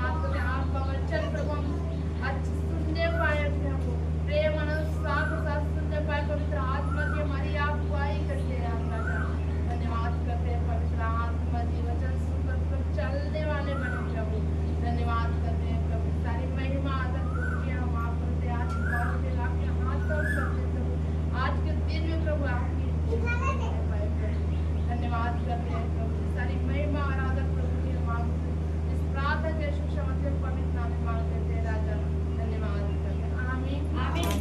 धन्यवाद करते हैं आपका वचन प्रभु हम आज सुनने पाए प्रभु, प्रेम अनुसार के साथ सुनने पाए। पवित्र आत्मा की हमारी आप अगुवाई करते हैं आप राजा। धन्यवाद करते हैं पवित्र आत्मा जी, वचन सुनकर सब चलने वाले बने प्रभु। धन्यवाद करते हैं प्रभु, सारी महिमा आदर पूजिए हम आप करते हैं। आज गौर के लाके हाथ तोड़ करते प्रभु, आज के दिन में प्रभु आपकी धन्यवाद करते हैं प्रभु, सारी महिमा और आदर प्रभु की हम आपसे इस प्रार्थना के शिक्षा मध्य पवित्र नाम में मांग करते हैं राजा। धन्यवाद करते हैं। आमीन आमीन।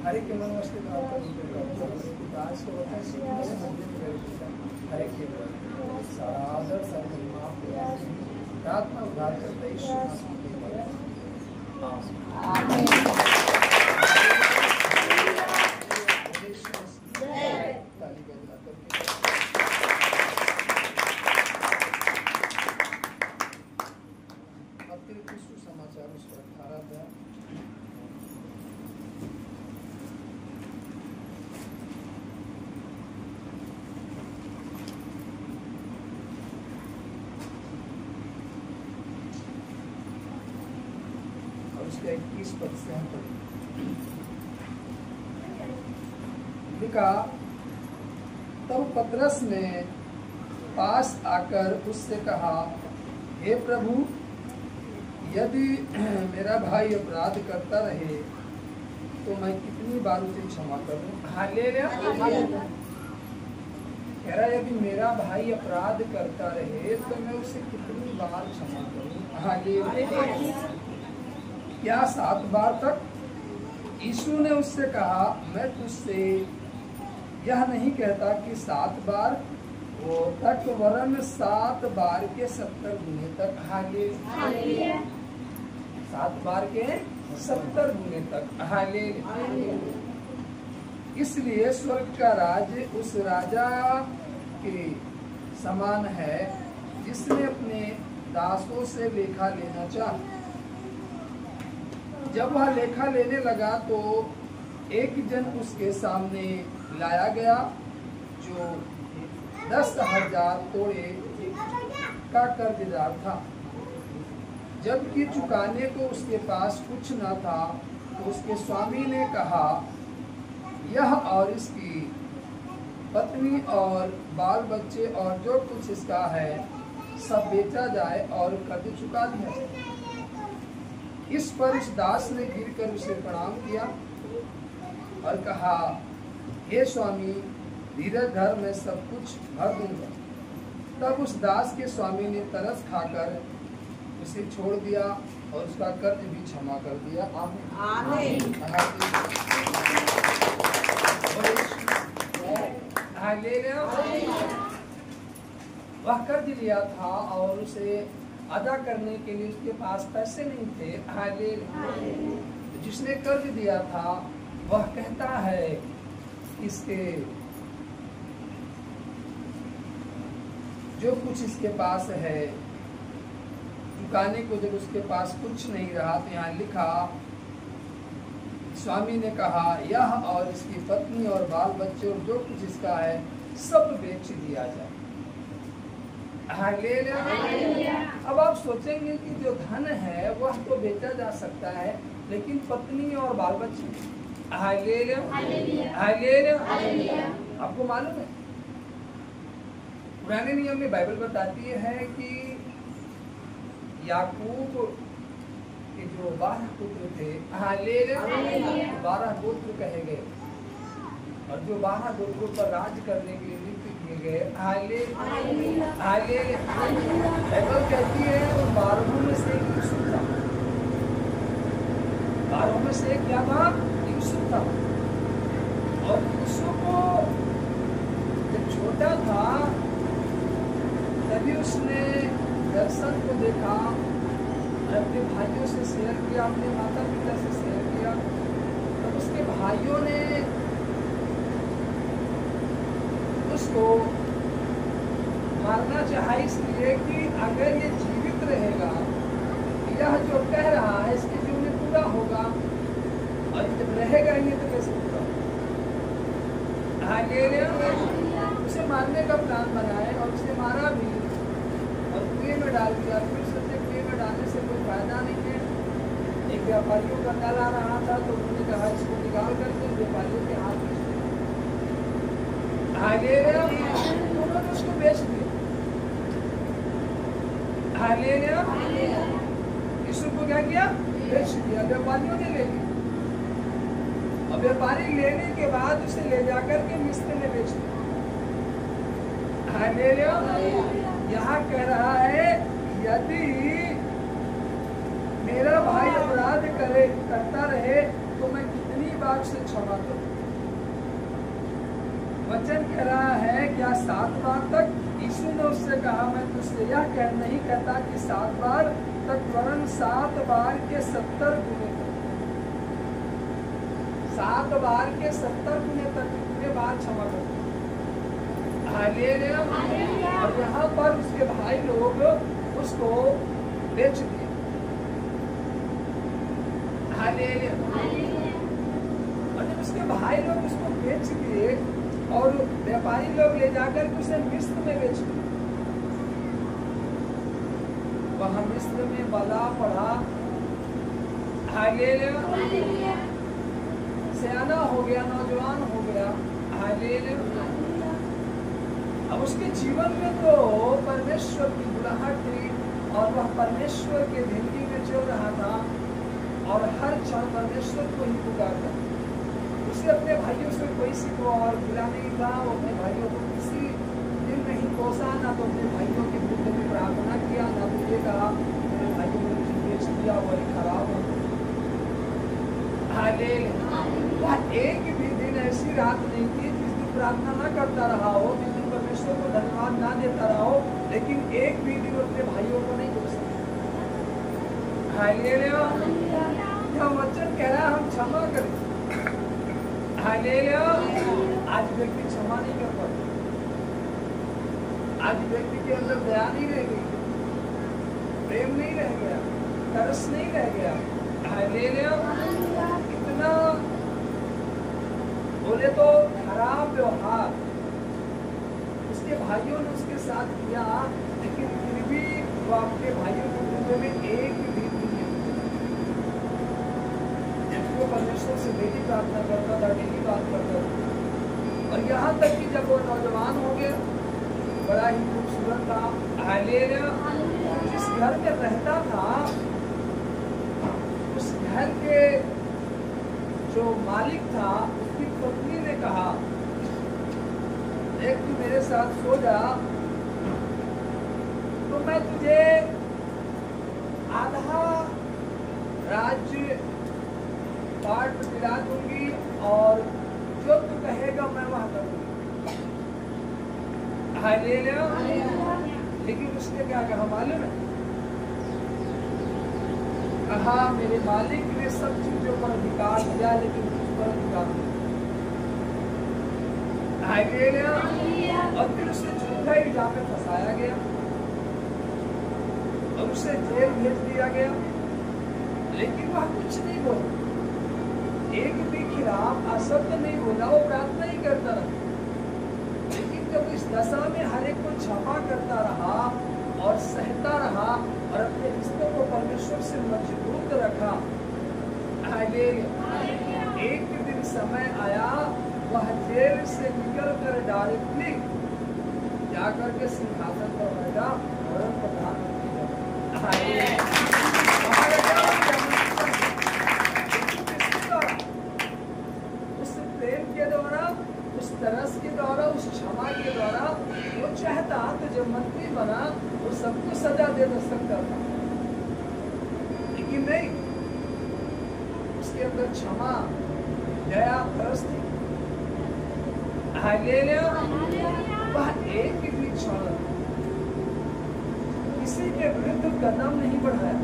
हरे के मन मस्तिष्क आज को बताएं हरे के सादर सर्वमा आत्मा उद्धार करते समाचार उस पर 18 था। उसके 21 पद से हम लिखा, तब पतरस ने पास आकर उससे कहा, हे प्रभु, यदि मेरा भाई अपराध करता रहे तो मैं कितनी बार उसे क्षमा करूं? हालेलुया। कह रहा, यदि मेरा भाई अपराध करता रहे तो मैं उसे कितनी बार क्षमा करूं? हालेलुया। क्या 7 बार तक? यीशु ने उससे कहा, मैं तुझसे यह नहीं कहता कि 7 बार तक, वरन 7 बार के 70 गुने तक। हालेलुया। 7 बार के 70 गुने तक। हालेलुया। इसलिए स्वर्ग का राज्य उस राजा के समान है जिसने अपने दासों से लेखा लेना चाहा। जब वह लेखा लेने लगा तो एक जन उसके सामने लाया गया जो 10,000 तोड़े का कर्जदार था। जबकि चुकाने को उसके पास कुछ न था, तो उसके स्वामी ने कहा, यह और इसकी पत्नी और बाल बच्चे और जो कुछ इसका है सब बेचा जाए और कर्ज चुका दिया जाए। इस पर उस दास ने गिरकर उसे प्रणाम किया और कहा, हे स्वामी, धीरज धर, मैं सब कुछ भर दूंगा। तब उस दास के स्वामी ने तरस खाकर उसे छोड़ दिया और उसका कर्ज भी क्षमा कर दिया। आमीन। वह कर्ज लिया था और उसे अदा करने के लिए उसके पास पैसे नहीं थे। हालेलुया। जिसने कर्ज दिया था वह कहता है, इसके जो कुछ इसके पास है चुकाने को जब उसके पास कुछ नहीं रहा, तो यहाँ लिखा, स्वामी ने कहा, यह और इसकी पत्नी और बाल बच्चे और जो कुछ इसका है सब बेच दिया जाए। हालेलुया। अब आप सोचेंगे कि जो धन है वह तो बेचा जा सकता है, लेकिन पत्नी और बाल बच्चे? हालेलुया। आपको मालूम है, पुराने नियम में बाइबल बताती है कि याकूब के जो 12 पुत्र थे, 12 गोत्र कहे गए, और जो 12 गोत्रों पर राज करने के लिए नियुक्त किए गए। बाइबल कहती है वो 12 में से एक यूसुफ था। 12 में से एक क्या था? यूसुफ था। और यूसुफ जब छोटा था तभी उसने दर्शन को देखा, अपने भाइयों से शेयर किया, अपने माता पिता से शेयर किया। तब उसके भाइयों ने उसको मारना चाहा, इसलिए कि अगर ये जीवित रहेगा, यह जो कह रहा है इसके जीवन में पूरा होगा, और जब रहेगा ही तो कैसे पूरा होगा। उसे मारने का प्लान बनाए और उसे मारा भी और कुएं में डाल दिया। फिर सोचे कुएं में डालने से कोई फायदा नहीं है। एक व्यापारियों का दल आ रहा था, तो उन्होंने कहा इसको निकाल करके व्यापारियों के हाथ में उन्होंने उसको बेच दिया। यीशु को क्या किया? बेच दिया, व्यापारियों ने ले लिया। और व्यापारी लेने के बाद उसे ले जाकर के मिस्र में बेच दिया। यहाँ कह रहा है यदि मेरा भाई अपराध करता रहे तो मैं कितनी बार उसे क्षमा करूं? वचन कह रहा है क्या 7 बार तक? यीशु ने उससे कहा मैं तुझसे यह नहीं कहता कि 7 बार तक, वरन 7 बार के 70 गुने तक। 7 बार के 70 गुने तक कितने बार क्षमा करूं? हालेलुया। और यहाँ पर उसके भाई लोग उसको बेच दिए। हालेलुया। और जब उसके भाई लोग उसको बेच दिए और व्यापारी लोग ले जाकर के उसे मिस्र में बेच दिए, वहां मिस्र में बला पड़ा। हालेलुया। सियाना हो गया, नौजवान हो गया। हालेलुया। अब उसके जीवन में तो परमेश्वर की बुलाहट थी और वह परमेश्वर के धिंडी में चल रहा था और हर क्षण परमेश्वर को ही पुकारता। उसे अपने भाइयों से कोई सिकवा और गिला नहीं था। वो अपने भाइयों को किसी दिन नहीं कोसा, ना तो अपने भाइयों के विरुद्ध में प्रार्थना किया, ना तो ये कहा मेरे भाइयों ने मुझे बेच दिया, वही खराब है। वह एक भी दिन ऐसी रात नहीं थी जिस दिन प्रार्थना ना करता रहा हो, जिस दिन परमेश्वर को धन्यवाद ना देता रहा हो, लेकिन एक भी दिन अपने भाइयों को नहीं कोसा। हालेलुया। यह वचन कह रहा है हम क्षमा करें। हालेलुया। आज व्यक्ति क्षमा नहीं कर पाता। आज व्यक्ति के अंदर दया नहीं रह गई, प्रेम नहीं रह गया, तरस नहीं रह गया। हालेलुया। इतना बोले तो खराब व्यवहार उसके भाइयों ने उसके साथ किया, लेकिन फिर भी वो अपने भाइयों के विरुद्ध में एक भी वो परमेश्वर से डेली प्रार्थना करता था, डेली बात करता था। और यहाँ तक कि जब वो नौजवान हो गया, बड़ा ही खूबसूरत था। हालेलुया। जिस घर में रहता था उस घर के जो मालिक था उसकी पत्नी ने कहा एक तू मेरे साथ सो जा तो मैं तुझे आधा राज्य बांट दिला दूंगी और जो तू कहेगा मैं वहां करूंगी। हालेलुया। लेकिन उसने क्या कहा मालूम है? कहा मेरे मालिक ने सब चीजों पर अधिकार दिया लेकिन उस पर अधिकार नहीं। हालेलुया। और फिर उसे झूठा इल्जाम में फंसाया गया और उसे जेल भेज दिया गया, लेकिन वह कुछ नहीं बोला, एक भी खिलाफ अशब्द नहीं बोला, वो प्रार्थना ही करता रहा। लेकिन जब इस दशा में हर एक को क्षमा करता रहा और सहता रहा और अपने रिश्तों को परमेश्वर से मजबूत रखा, एक दिन समय आया वह जेल से निकल कर डायरेक्टली जाकर के सिंहासन पर बैठा और प्रधानमंत्री उस प्रेम के द्वारा, उस तरस के द्वारा, उस क्षमा के द्वारा वो चाहता तो जब मंत्री बना वो सबको सजा दे सकता था, लेकिन नहीं, उसके अंदर क्षमा, दया, तरस थी। वह एक भी क्षण किसी के विरुद्ध कदम नहीं बढ़ाया,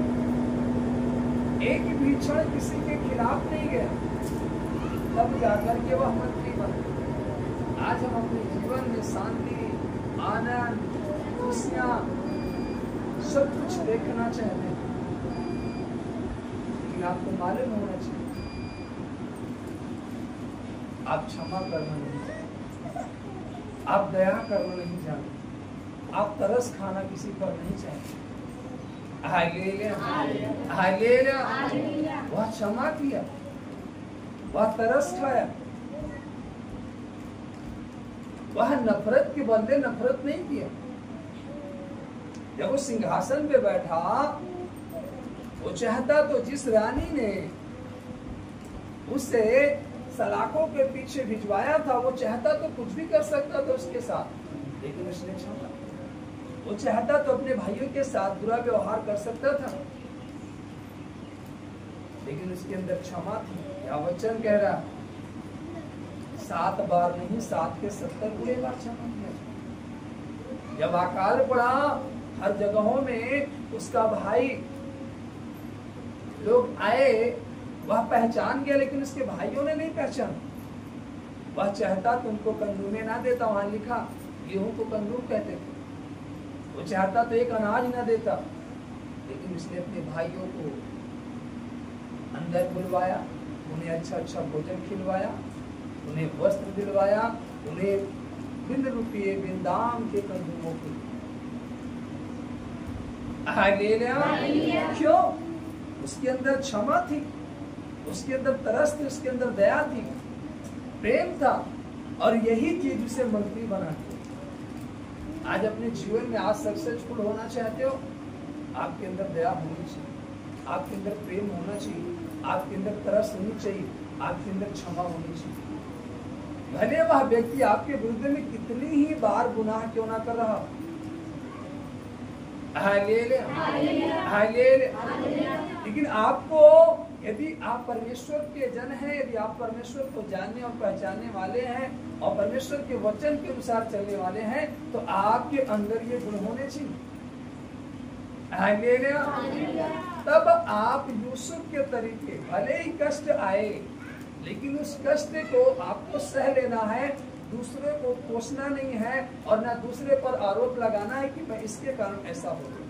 एक भी क्षण किसी के खिलाफ नहीं गया, तब जाकर के वह मंत्री बना। आज हम अपने जीवन में शांति, आनंद, खुशियां सब कुछ देखना चाहते हैं, लेकिन आपको मालूम होना चाहिए आप क्षमा करना नहीं जानते, आप दया करना नहीं जानते, आप तरस खाना किसी पर नहीं चाहते। हालेलुया। वह क्षमा किया, वह तरस खाया, वह नफरत के बदले नफरत नहीं किया। जब वो सिंहासन पे बैठा वो चाहता तो जिस रानी ने उसे सलाखों के पीछे भिजवाया था, वो चाहता तो कुछ भी कर सकता था उसके साथ, लेकिन उसने क्षमा। वो चाहता तो अपने भाइयों के साथ बुरा व्यवहार कर सकता था, लेकिन उसके अंदर क्षमा थी। क्या वचन कह रहा? 7 बार नहीं, 7 के 70 बुरे बार क्षमा किया। जब अकाल पड़ा हर जगहों में, उसका भाई लोग आए, वह पहचान गया, लेकिन उसके भाइयों ने नहीं पहचाना। वह चाहता तो उनको कंदूमे ना देता, वहां लिखा गेहूं को कंदूम कहते थे। वो चाहता तो एक अनाज ना देता, लेकिन उसने अपने भाइयों को अंदर बुलवाया, उन्हें अच्छा अच्छा भोजन खिलवाया, उन्हें वस्त्र दिलवाया, उन्हें बिन रुपये बिन दाम के कंदूमों को। क्यों? उसके अंदर क्षमा थी, उसके अंदर तरस थी, उसके अंदर दया थी, प्रेम था, और यही चीज उसे मंत्री बनाती। आज अपने जीवन में आज सक्सेसफुल होना चाहते हो, आपके अंदर दया होनी चाहिए, आपके अंदर प्रेम होना चाहिए, आपके अंदर तरस होनी चाहिए, आपके अंदर क्षमा होनी चाहिए। भले वह व्यक्ति आपके विरुद्ध में कितनी ही बार गुनाह क्यों ना कर रहा, लेकिन आपको, यदि आप परमेश्वर के जन हैं, यदि आप परमेश्वर को जानने और पहचानने वाले हैं और परमेश्वर के वचन के अनुसार चलने वाले हैं, तो आपके अंदर ये गुण होने चाहिए। तब आप यूसुफ के तरीके, भले ही कष्ट आए, लेकिन उस कष्ट को आपको सह लेना है, दूसरे को कोसना नहीं है, और ना दूसरे पर आरोप लगाना है कि मैं इसके कारण ऐसा हो गया।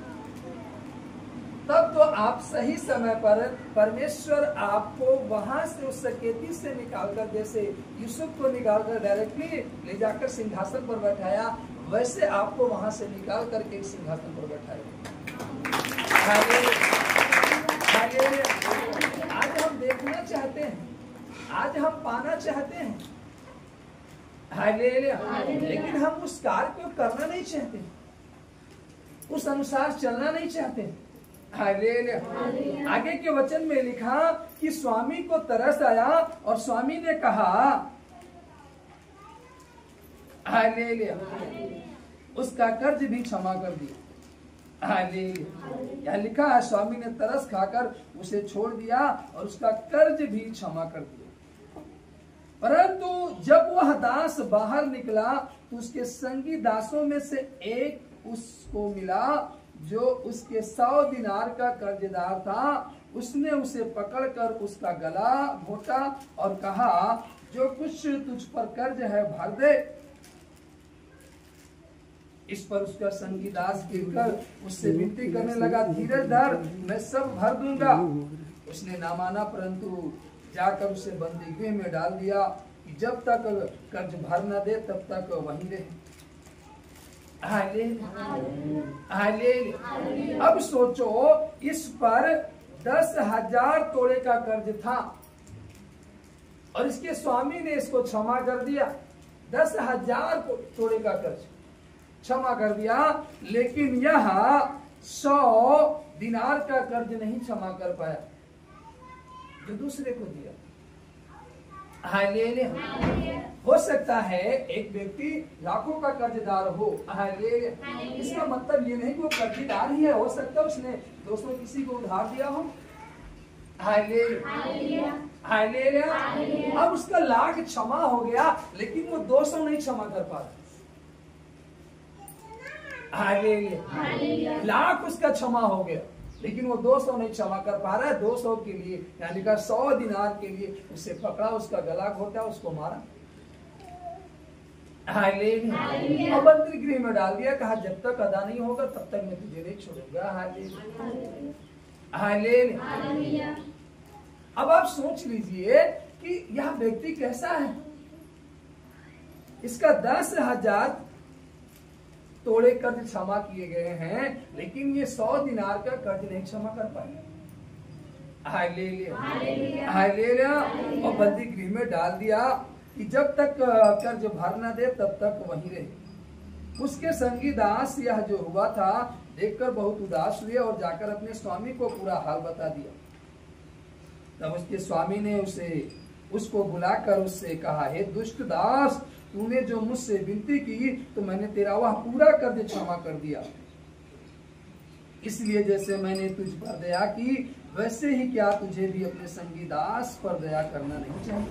तब तो आप सही समय पर परमेश्वर आपको वहां से उस सकेती से निकालकर, जैसे यूसुफ को निकालकर डायरेक्टली ले जाकर सिंहासन पर बैठाया, वैसे आपको वहां से निकाल करके सिंहासन पर बैठाया। आज हम देखना चाहते हैं, आज हम पाना चाहते हैं, लेकिन हम उस कार्य को करना नहीं चाहते, उस अनुसार चलना नहीं चाहते। आगे के वचन में लिखा कि स्वामी को तरस आया और स्वामी ने कहा, उसका कर्ज भी क्षमा कर दिया। यहाँ लिखा है स्वामी ने तरस खाकर उसे छोड़ दिया और उसका कर्ज भी क्षमा कर दिया। परंतु जब वह दास बाहर निकला तो उसके संगी दासों में से एक उसको मिला जो उसके 100 दिनार का कर्जदार था। उसने उसे पकड़कर उसका गला घोटा और कहा, जो कुछ तुझ पर कर्ज है भर दे। इस पर उसका संगी दास गिरकर उससे विनती करने लगा, धीरज धर, मैं सब भर दूंगा। उसने ना माना, परंतु जाकर उसे बंदीगृह में डाल दिया कि जब तक कर्ज भर न दे तब तक वहीं रहे। अब सोचो, इस पर 10,000 तोड़े का कर्ज था और इसके स्वामी ने इसको क्षमा कर दिया। 10,000 तोड़े का कर्ज क्षमा कर दिया, लेकिन यह 100 दिनार का कर्ज नहीं क्षमा कर पाया जो दूसरे को दिया। हो सकता है एक व्यक्ति लाखों का कर्जदार हो, इसका मतलब ये नहीं कि वो कर्जदार ही है, हो सकता है उसने 200 किसी को उधार दिया हो। अब उसका लाख क्षमा हो गया, लेकिन वो 200 नहीं क्षमा कर पा रहा। लाख उसका क्षमा हो गया, लेकिन वो 200 नहीं क्षमा कर पा रहा है। 200 के लिए, यानी कि 100 दिनार के लिए उसे पकड़ा, उसका गला घोटा, उसको मारा, और बंदी गृह में डाल दिया। कहा, जब तक अदा नहीं होगा तब तक मैं तुझे नहीं छोड़ूंगा। अब आप सोच लीजिए कि यह व्यक्ति कैसा है। इसका 10,000 तोड़े कर्ज क्षमा किए गए हैं, लेकिन ये 100 दिनार का कर्ज नहीं क्षमा कर पाए। और बंदी गृह में डाल दिया कि जब तक कर्ज भर न दे तब तक वहीं रहे। उसके संगी दास यह जो हुआ था देखकर बहुत उदास हुए और जाकर अपने स्वामी को पूरा हाल बता दिया। तब उसके स्वामी ने उसको बुलाकर उससे कहा, हे दुष्ट दास, तूने जो मुझसे विनती की तो मैंने तेरा वह पूरा कर दे क्षमा कर दिया। इसलिए जैसे मैंने तुझ पर दया की वैसे ही क्या तुझे भी अपने संगी दास पर दया करना नहीं चाहिए।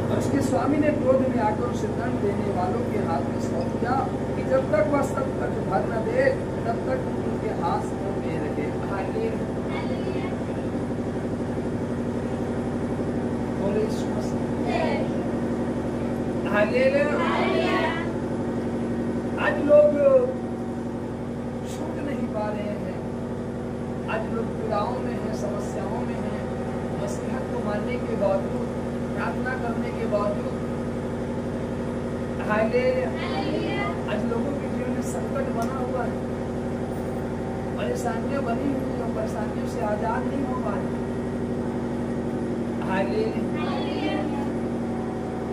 और उसके स्वामी ने क्रोध में आकर उसे दंड देने वालों के हाथ में सौंप दिया कि जब तक वह सब कर्ज भर न दे तब तक उनके हाथ में रहे। बोले यीशु मसीह। आज लोग छूट नहीं पा रहे हैं, आज लोग पीड़ाओं में हैं, समस्याओं में हैं, नसीहत को मानने के बावजूद, प्रार्थना करने के बावजूद आज लोगों के जीवन में संकट बना हुआ है, परेशानियां बनी हुई हैं, परेशानियों से आजाद नहीं हो पा रहे।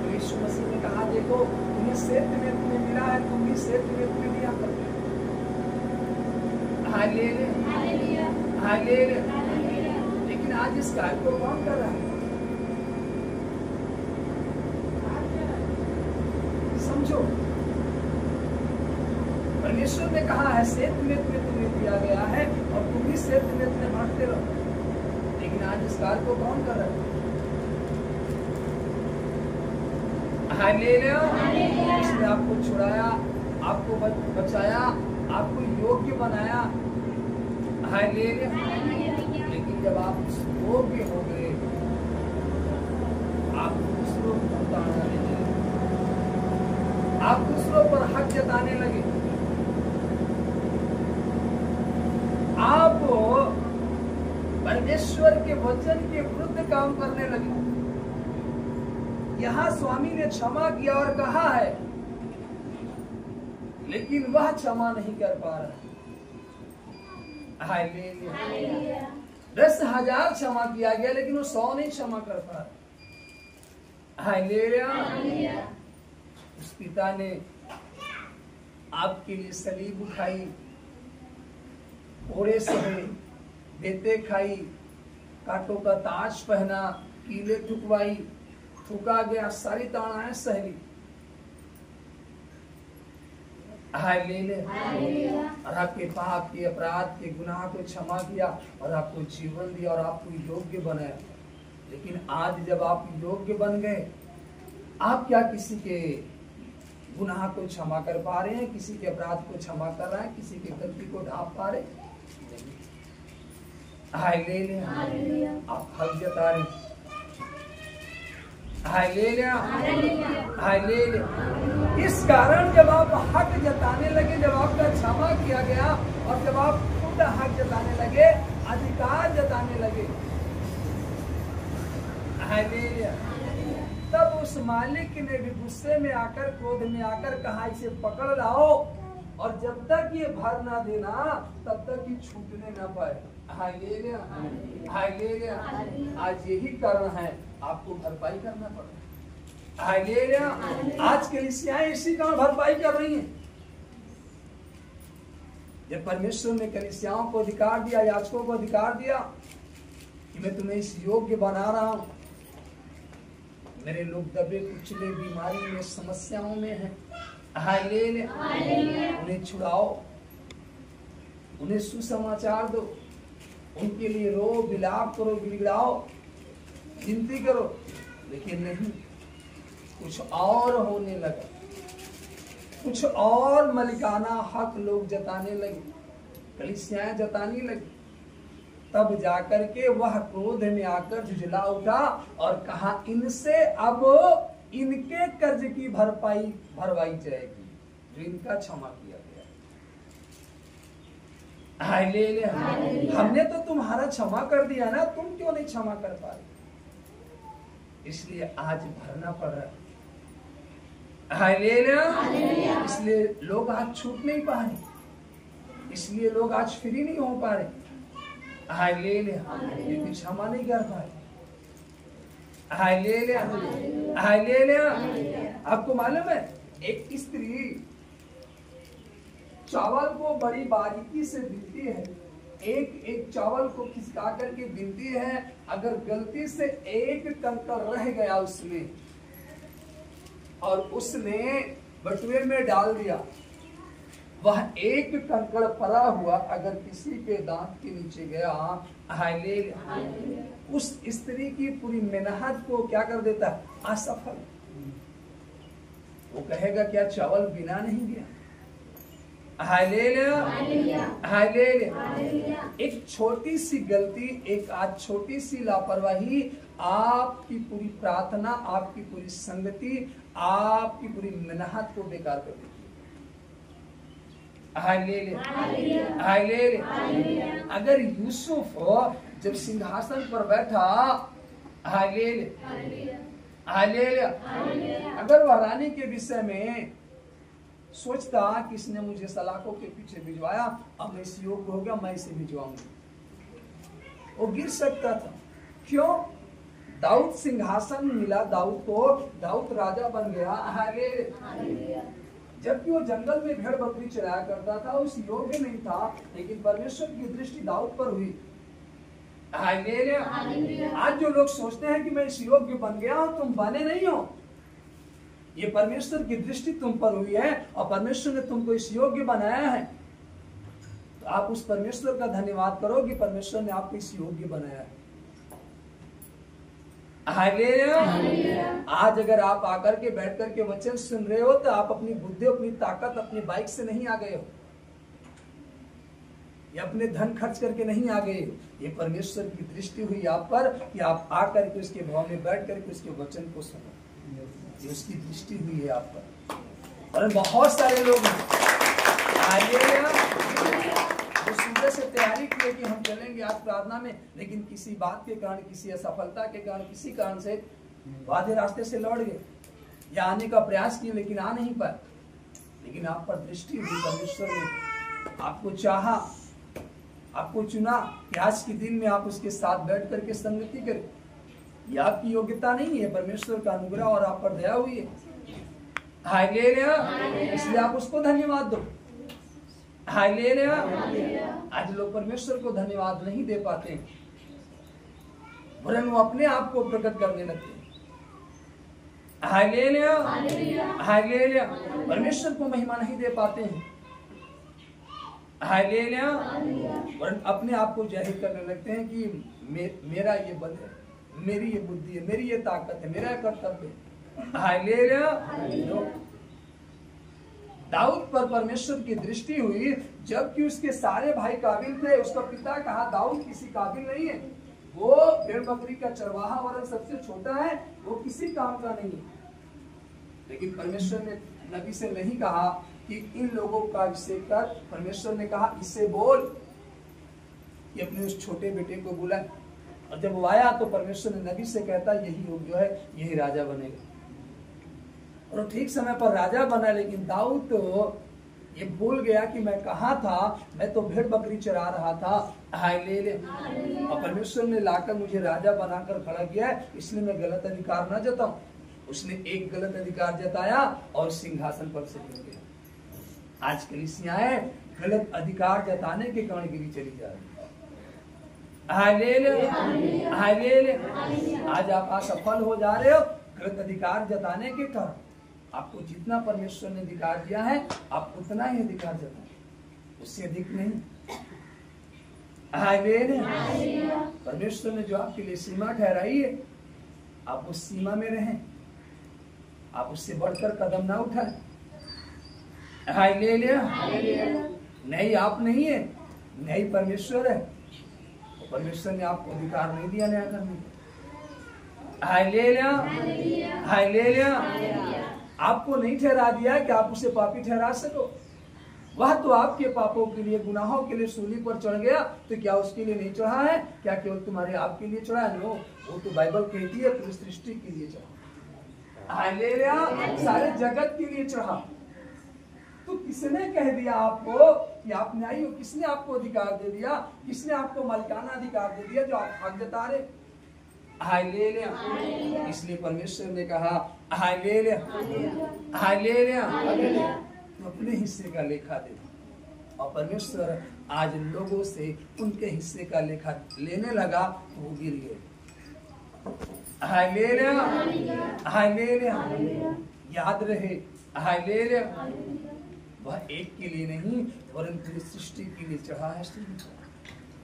यीशु मसीह ने कहा, देखो तुम्हें क्षेत्र में तुम्हें मिला है, तुम भी क्षेत्र में तुम्हें दिया करते हो। लेकिन आज इस कार्य को कौन कर रहा है? समझो, परमेश्वर ने कहा है क्षेत्र में तुम्हें दिया गया है और तुम भी क्षेत्र में तुम्हें बांटते रहो। लेकिन आज इस कार्य को कौन कर रहा है? इसने आपको छुड़ाया, आपको बचाया, आपको योग्य बनाया। लेकिन जब आप योग्य हो गए, आप दूसरों को ताड़ने लगे, आप दूसरों पर हक जताने लगे, आप परमेश्वर के वचन के विरुद्ध काम करने लगे। यहाँ स्वामी ने क्षमा किया और कहा है, लेकिन वह क्षमा नहीं कर पा रहा। 10,000 क्षमा किया गया लेकिन वो 100 नहीं क्षमा कर पा रहा। उस पिता ने आपके लिए सलीब उठाई, कोड़े सहे, बेते खाई, कांटों का ताज पहना, कीले ठुकवाई, ठुका गया, सारी ताड़नाएं सहली। और आपके पाप के, अपराध के, गुनाह को क्षमा किया और आपको जीवन दिया और आपको योग्य बनाया। लेकिन आज जब आप योग्य बन गए, आप क्या किसी के गुनाह को क्षमा कर पा रहे हैं? किसी के अपराध को क्षमा कर रहे हैं? किसी के गलती को ढांप पा रहे? आप हक जता रहे। इस कारण जब आप हक जताने लगे, जब आपका क्षमा किया गया और जब आप खुद हक जताने लगे, अधिकार जताने लगे, तब उस मालिक ने भी गुस्से में आकर, क्रोध में आकर कहा, इसे पकड़ लाओ और जब तक ये भर ना देना तब तक ये छूटने ना पाए। आज यही कारण है, आपको भरपाई करना पड़ा। आज कलीसियाएं इसी कारण भरपाई कर रही हैं। जब परमेश्वर ने कलीसियाओं को अधिकार दिया, याजकों को अधिकार दिया कि मैं तुम्हें इस योग्य बना रहा हूं, मेरे लोग दबे कुचले, बीमारी में, समस्याओं में हैं, उन्हें छुड़ाओ, उन्हें सुसमाचार दो, उनके लिए रो, विलाप करो, गिड़गिड़ाओ, विनती करो। लेकिन नहीं, कुछ और होने लगा, कुछ और मलिकाना हक लोग जताने लगे, कलीसियाएं जताने लगी। तब जाकर के वह क्रोध में आकर झुझला उठा और कहा, इनसे अब इनके कर्ज की भरवाई जाएगी जो इनका क्षमा किया गया। हमने तो तुम्हारा क्षमा कर दिया ना, तुम क्यों नहीं क्षमा कर पा रहे? इसलिए आज भरना पड़ रहा है। इसलिए लोग आज छूट नहीं पा रहे, इसलिए लोग आज फ्री नहीं हो पा रहे। लेकिन क्षमा नहीं कर पाए। आपको मालूम है एक स्त्री चावल को बड़ी बारीकी से बीनती है, एक एक चावल को खिसका करके बीनती है। अगर गलती से एक कंकड़ रह गया उसमें और उसने बटुए में डाल दिया, वह एक कंकड़ पड़ा हुआ अगर किसी के दांत के नीचे गया, उस स्त्री की पूरी मेहनत को क्या कर देता है? असफल। वो कहेगा क्या चावल बिना नहीं गया? एक छोटी सी गलती, एक आज छोटी सी लापरवाही आपकी पूरी प्रार्थना, आपकी पूरी संगति, आपकी पूरी मेहनत को बेकार कर देती है। अगर यूसुफ जब सिंहासन पर बैठा, अगर वह रानी के विषय में सोचता कि इसने मुझे सलाखों के पीछे भिजवाया, अब मैं इस योग्य हो गया, मैं इसे भिजवाऊंगा, वो गिर सकता था। क्यों? दाऊद सिंहासन मिला दाऊद को, दाऊद राजा बन गया। जबकि वो जंगल में भेड़ बकरी चराया करता था, उस योग्य नहीं था, लेकिन परमेश्वर की दृष्टि दाऊद पर हुई। आज जो लोग सोचते हैं कि मैं इस योग्य बन गया हूं, तुम बने नहीं हो। ये परमेश्वर की दृष्टि तुम पर हुई है और परमेश्वर ने तुमको इस योग्य बनाया है। तो आप उस परमेश्वर का धन्यवाद करो कि परमेश्वर ने आपको इस योग्य बनाया है। आज अगर आप आकर के बैठ करके वचन सुन रहे हो तो आप अपनी बुद्धि, अपनी ताकत, अपनी बाइक से नहीं आ गए हो या अपने धन खर्च करके नहीं आ गए। ये परमेश्वर की दृष्टि हुई आप पर कि आप आकर के उसके भवन में बैठ करके उसके वचन को सुनो। ये उसकी दृष्टि हुई है आप पर। और बहुत सारे लोग तो सुबह से तैयारी किए कि हम चलेंगे आज प्रार्थना में, लेकिन किसी बात के कारण, किसी असफलता के कारण, किसी कारण से आधे रास्ते से लौट गए या आने का प्रयास किए लेकिन आ नहीं पाए। लेकिन आप पर दृष्टि हुई, परमेश्वर ने आपको चाहा, आपको चुना कि आज के दिन में आप उसके साथ बैठ करके संगति करें। यह आपकी योग्यता नहीं है, परमेश्वर का अनुग्रह और आप पर दया हुई है। इसलिए आप उसको धन्यवाद दो। आज लोग परमेश्वर को धन्यवाद नहीं दे पाते, वरन वो अपने आप को प्रकट करने लगते हैं। परमेश्वर को महिमा नहीं दे पाते हैं, वरन अपने आप को जाहिर करने लगते हैं कि मेरा ये बल है, मेरी ये बुद्धि है, मेरी ये ताकत है, मेरा कर्तव्य है। दाऊद पर परमेश्वर की दृष्टि हुई, जबकि उसके सारे भाई काबिल थे। उसका पिता कहा दाऊद किसी काबिल नहीं है, वो भेड़ बकरी का चरवाहा वरन सबसे छोटा है, वो किसी काम का नहीं है। लेकिन परमेश्वर ने नबी से नहीं कहा कि इन लोगों का अभिषेक कर, परमेश्वर ने कहा इससे बोल कि अपने उस छोटे बेटे को बुला। और जब वो आया तो परमेश्वर ने नबी से कहता यही योग जो है यही राजा बनेगा। और ठीक समय पर राजा बना, लेकिन दाऊद तो ये भूल गया कि मैं कहाँ था, मैं तो भेड़ बकरी चरा रहा था। और परमेश्वर ने लाकर मुझे राजा बनाकर खड़ा किया है, इसलिए मैं गलत अधिकार न जताऊं। उसने एक गलत अधिकार जताया और सिंहासन पर से गिर गया। आज कलीसियाएं गलत अधिकार जताने के कारण गिरी चली जा रही है। आज आप असफल हो जा रहे हो गलत अधिकार जताने के कारण। आपको जितना परमेश्वर ने अधिकार दिया है आप उतना ही अधिकार जताएं, उससे अधिक नहीं। परमेश्वर ने जो आपके लिए सीमा ठहराई है, आप उस सीमा में रहें, आप उससे बढ़कर कदम ना उठाएं। नहीं आप नहीं है, नहीं परमेश्वर है। परमेश्वर ने आपको अधिकार नहीं दिया न्याय करने का। आपको नहीं ठहरा दिया कि आप उसे पापी ठहरा सको। वह तो आपके पापों के लिए, गुनाहों के लिए सूली पर चढ़ गया, तो क्या उसके लिए नहीं चढ़ा है? क्या केवल तुम्हारे आपके लिए चढ़ा है? नो, वो तो बाइबल कहती है पूरी सृष्टि के लिए चढ़ा, सारे जगत के लिए चढ़ा। तो किसने कह दिया आपको कि आप न्यायी हो? किसने आपको अधिकार दे दिया? किसने आपको मालिकाना अधिकार दे दिया जो आप हक जता रहे? इसलिए परमेश्वर ने कहा हालेलुया, हालेलुया। तो अपने हिस्से का लेखा दे, और परमेश्वर आज लोगों से उनके हिस्से का लेखा लेने लगा, वो गिर गए। Hallelujah, hallelujah. याद रहे, हालेलुया, वह एक के लिए नहीं वरन पूरी सृष्टि के लिए चढ़ा है।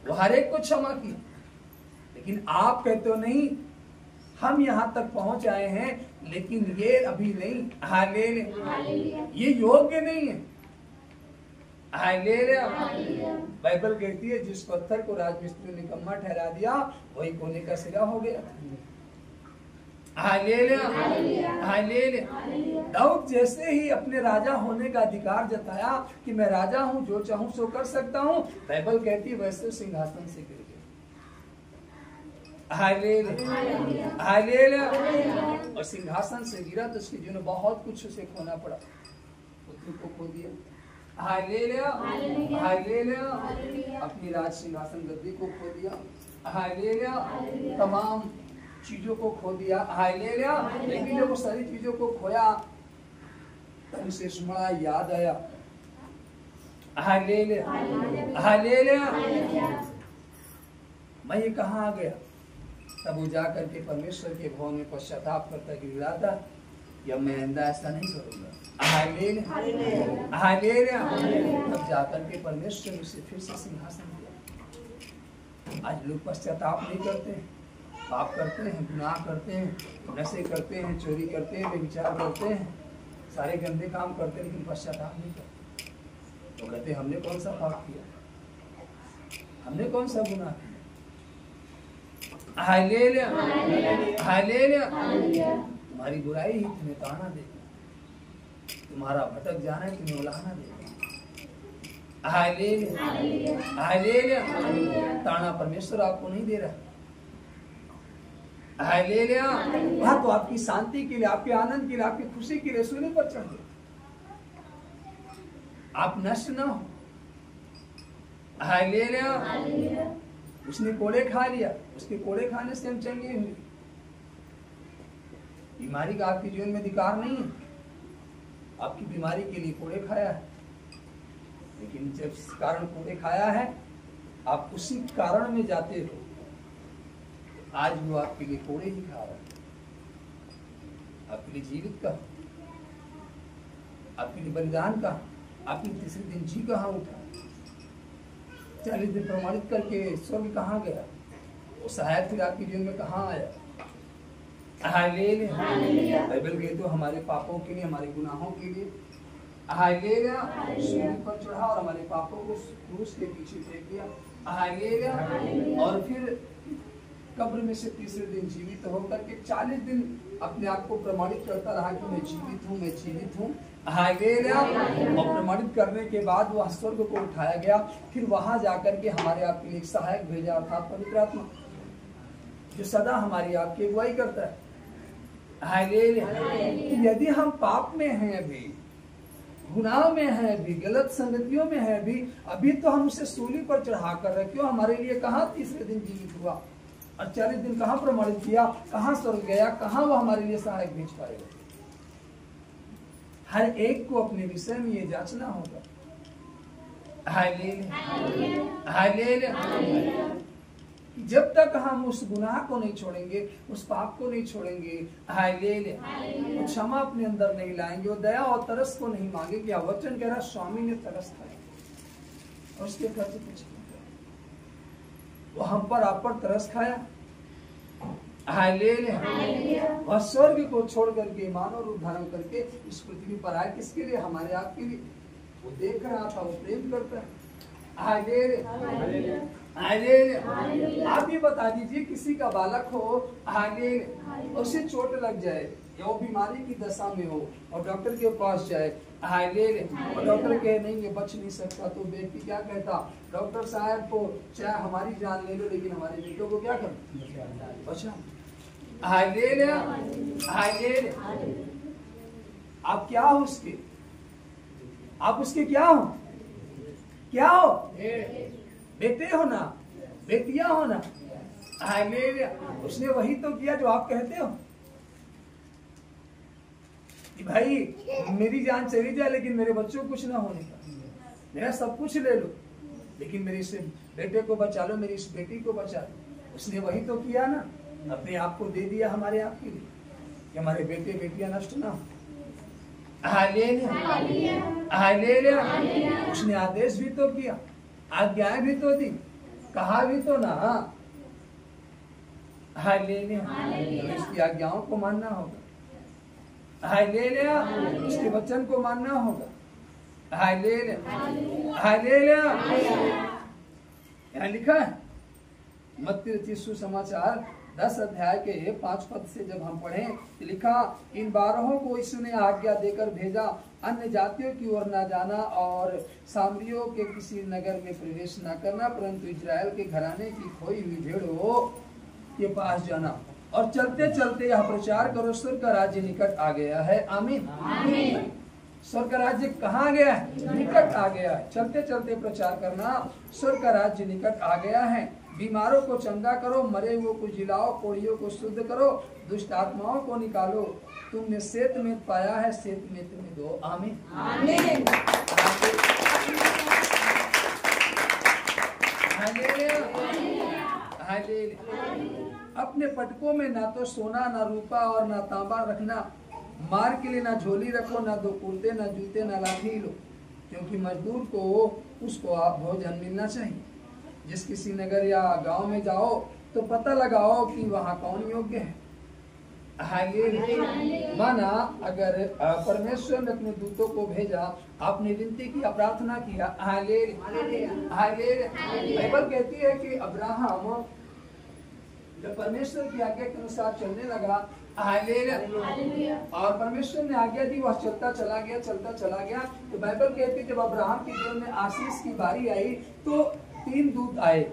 वो हर एक को क्षमा की, लेकिन आप कहते हो नहीं, हम यहाँ तक पहुंच आए हैं लेकिन ये अभी नहीं। हालेलुया, ये योग्य नहीं है। हालेलुया। बाइबल कहती है जिस पत्थर को राजमिस्त्री ने निकम्मा ठहरा दिया वही कोने का सिरा हो गया। Hallelujah, hallelujah. दाऊद जैसे ही अपने राजा होने का अधिकार जताया कि मैं राजा हूं, जो चाहूं सो कर सकता हूं, बाइबल कहती है वैसे सिंहासन से गिर गया। Hallelujah, hallelujah. और सिंहासन से गिरा तो उसके जीवन में बहुत कुछ उसे खोना पड़ा। पुत्र को खो दिया। Hallelujah, hallelujah. अपनी राज सिंहासन गद्दी को खो दिया। हालेलुया, तमाम चीजों को खो दिया। हालेलुया। लेकिन जब वो सारी चीजों को खोया तब उसे स्मरा याद आया। Hallelujah, hallelujah. मैं ये कहाँ आ गया? तब वो जा करके परमेश्वर के भवन में पश्चाताप करता गिड़गिड़ाता कि अब मैं आइंदा ऐसा नहीं करूंगा। Hallelujah, hallelujah. तब जाकर के परमेश्वर उसे फिर से सिंहासन दिया। आज लोग पश्चाताप नहीं करते हैं, पाप करते हैं, गुनाह करते हैं, नशे करते हैं, चोरी करते हैं, व्यभिचार करते हैं, सारे गंदे काम करते हैं, लेकिन पश्चाताप नहीं करते। तो कहते हैं हमने कौन सा पाप किया, हमने कौन सा गुनाह किया। Hallelujah, hallelujah. तुम्हारी बुराई ही तुम्हें ताना देगा, तुम्हारा भटक जाना है तुम्हें उलाहना देगा। Hallelujah, hallelujah. ताना परमेश्वर आपको नहीं दे रहा। हालेलुया। वह तो आपकी शांति के लिए, आपके आनंद के लिए, आपकी खुशी के लिए सूली पर चढ़ गए, आप नष्ट न हो। हालेलुया। उसने कोड़े खा लिया, उसके कोड़े खाने से हम चंगे हुए। बीमारी का आपके जीवन में अधिकार नहीं है, आपकी बीमारी के लिए कोड़े खाया है, लेकिन जब इस कारण कोड़े खाया है आप उसी कारण में जाते हो, आज वो आपके लिए कोड़े ही खा रहा है। आपके लिए जीवित का, आपके लिए बलिदान का, आपने तीसरे दिन जी कहाँ उठा, 40 दिन प्रमाणित करके स्वर्ग कहाँ गया, वो सहायक फिर आपके जीवन में कहाँ आया। हालेलुया। बाइबल कहती है हमारे पापों के लिए, हमारे गुनाहों के लिए हालेलुया सूली पर चढ़ा और हमारे पापों को क्रूस के पीछे फेंक दिया। हालेलुया। और फिर कब्र में से तीसरे दिन जीवित होकर के 40 दिन अपने आप को प्रमाणित करता रहा कि मैं जीवित हूँ, मैं जीवित हूँ। हालेलुया। और प्रमाणित करने के बाद वह स्वर्ग को उठाया गया। फिर वहां जाकर के हमारे आपके लिए एक सहायक भेजा, अर्थात पवित्र आत्मा, जो सदा हमारी आपकी अगुवाई करता है। हालेलुया। यदि हम पाप में हैं, अभी गुनाह में है, अभी गलत संगतियों में है, अभी तो हम उसे सूली पर चढ़ा कर रखे हो। हमारे लिए कहाँ तीसरे दिन जीवित हुआ और 40 दिन कहाँ प्रमाणित किया, कहाँ स्वर्ग गया, कहाँ वो हमारे लिए सहायक भेज पाएगा। हर एक को अपने विषय में ये जांचना होगा। Hallelujah, hallelujah. जब तक हम उस गुनाह को नहीं छोड़ेंगे, उस पाप को नहीं छोड़ेंगे, हालेलुया, क्षमा अपने अंदर नहीं लाएंगे, और दया और तरस को नहीं मांगेंगे। क्या वचन कह रहा, स्वामी ने तरस खाया और उसके प्रति कुछ नहीं किया। वो हम पर, आप पर तरस खाया। हालेलुया। वह स्वर्ग को छोड़ करके मानव रूप धारण करके इस पृथ्वी पर आया, किसके लिए, हमारे आपके लिए। वो देख रहा था, वो प्रेम करता है। Hallelujah, hallelujah. आप ही बता दीजिए, किसी का बालक हो, हालेलुया, उसे चोट लग जाए या वो बीमारी की दशा में हो और डॉक्टर के पास जाए, हालेलुया, और डॉक्टर कहे नहीं ये बच नहीं सकता, तो व्यक्ति क्या कहता, डॉक्टर साहब को चाहे हमारी जान ले लो लेकिन हमारे बेटों को क्या कर बचा। Hallelujah, hallelujah. आप क्या हो उसके, आप उसके क्या हो, क्या हो, बेटे हो ना, बेटियां हो ना। हालेलुया। उसने वही तो किया जो आप कहते हो। कि भाई मेरी जान चली जाए लेकिन मेरे बच्चों को कुछ ना होने का, मेरा सब कुछ ले लो लेकिन मेरे इस बेटे को बचा लो, मेरी इस बेटी को बचा लो। उसने वही तो किया ना, अपने आप को दे दिया हमारे आप के लिए कि हमारे बेटे बेटियां नष्ट ना हो। हालेलुया। उसने आदेश भी तो किया, आज्ञाएं भी तो दी, कहा भी तो ना। हालेलुया। तो इसकी आज्ञाओं को मानना होगा। हालेलुया। उसके वचन को मानना होगा। हालेलुया। हालेलुया। यहाँ लिखा है मत्ती रचित सुसमाचार 10 अध्याय के 5 पद से जब हम पढ़ें तो लिखा, इन 12 को यीशु ने आज्ञा देकर भेजा, अन्य जातियों की ओर न जाना और सामरियों के किसी नगर में प्रवेश न करना, परंतु इजराइल के घराने की खोई हुई भेड़ों के पास जाना और चलते चलते यह प्रचार करो, स्वर्ग का राज्य निकट आ गया है। आमीन। स्वर्ग का राज्य कहाँ गया है? निकट आ गया है। चलते चलते प्रचार करना, स्वर्ग का राज्य निकट आ गया है। बीमारों को चंगा करो, मरे हुओं को जिलाओ, कोढ़ियों को शुद्ध करो, दुष्ट आत्माओं को निकालो। तुमने सेत में पाया है, सेत में तुम्हें दो। आमीन। आमीन। अपने पटकों में ना तो सोना, ना रूपा और ना तांबा रखना। मार के लिए ना झोली रखो, ना 2 कुर्ते, ना जूते, ना लाठी लो, क्योंकि मजदूर को उसको भोजन मिलना चाहिए। जिस किसी नगर या गांव में जाओ तो पता लगाओ कि वहाँ कौन योग्य है। माना अगर परमेश्वर ने अपने दूतों को भेजा, आपने विनती किया, प्रार्थना किया, बाइबल कहती है कि अब्राहम जब परमेश्वर की आज्ञा के अनुसार चलने लगा, और परमेश्वर ने आज्ञा दी, वह चलता चला गया। तो बाइबल कहती है जब अब्राहम के जीवन में आशीष की बारी आई तो 3 दूत आए।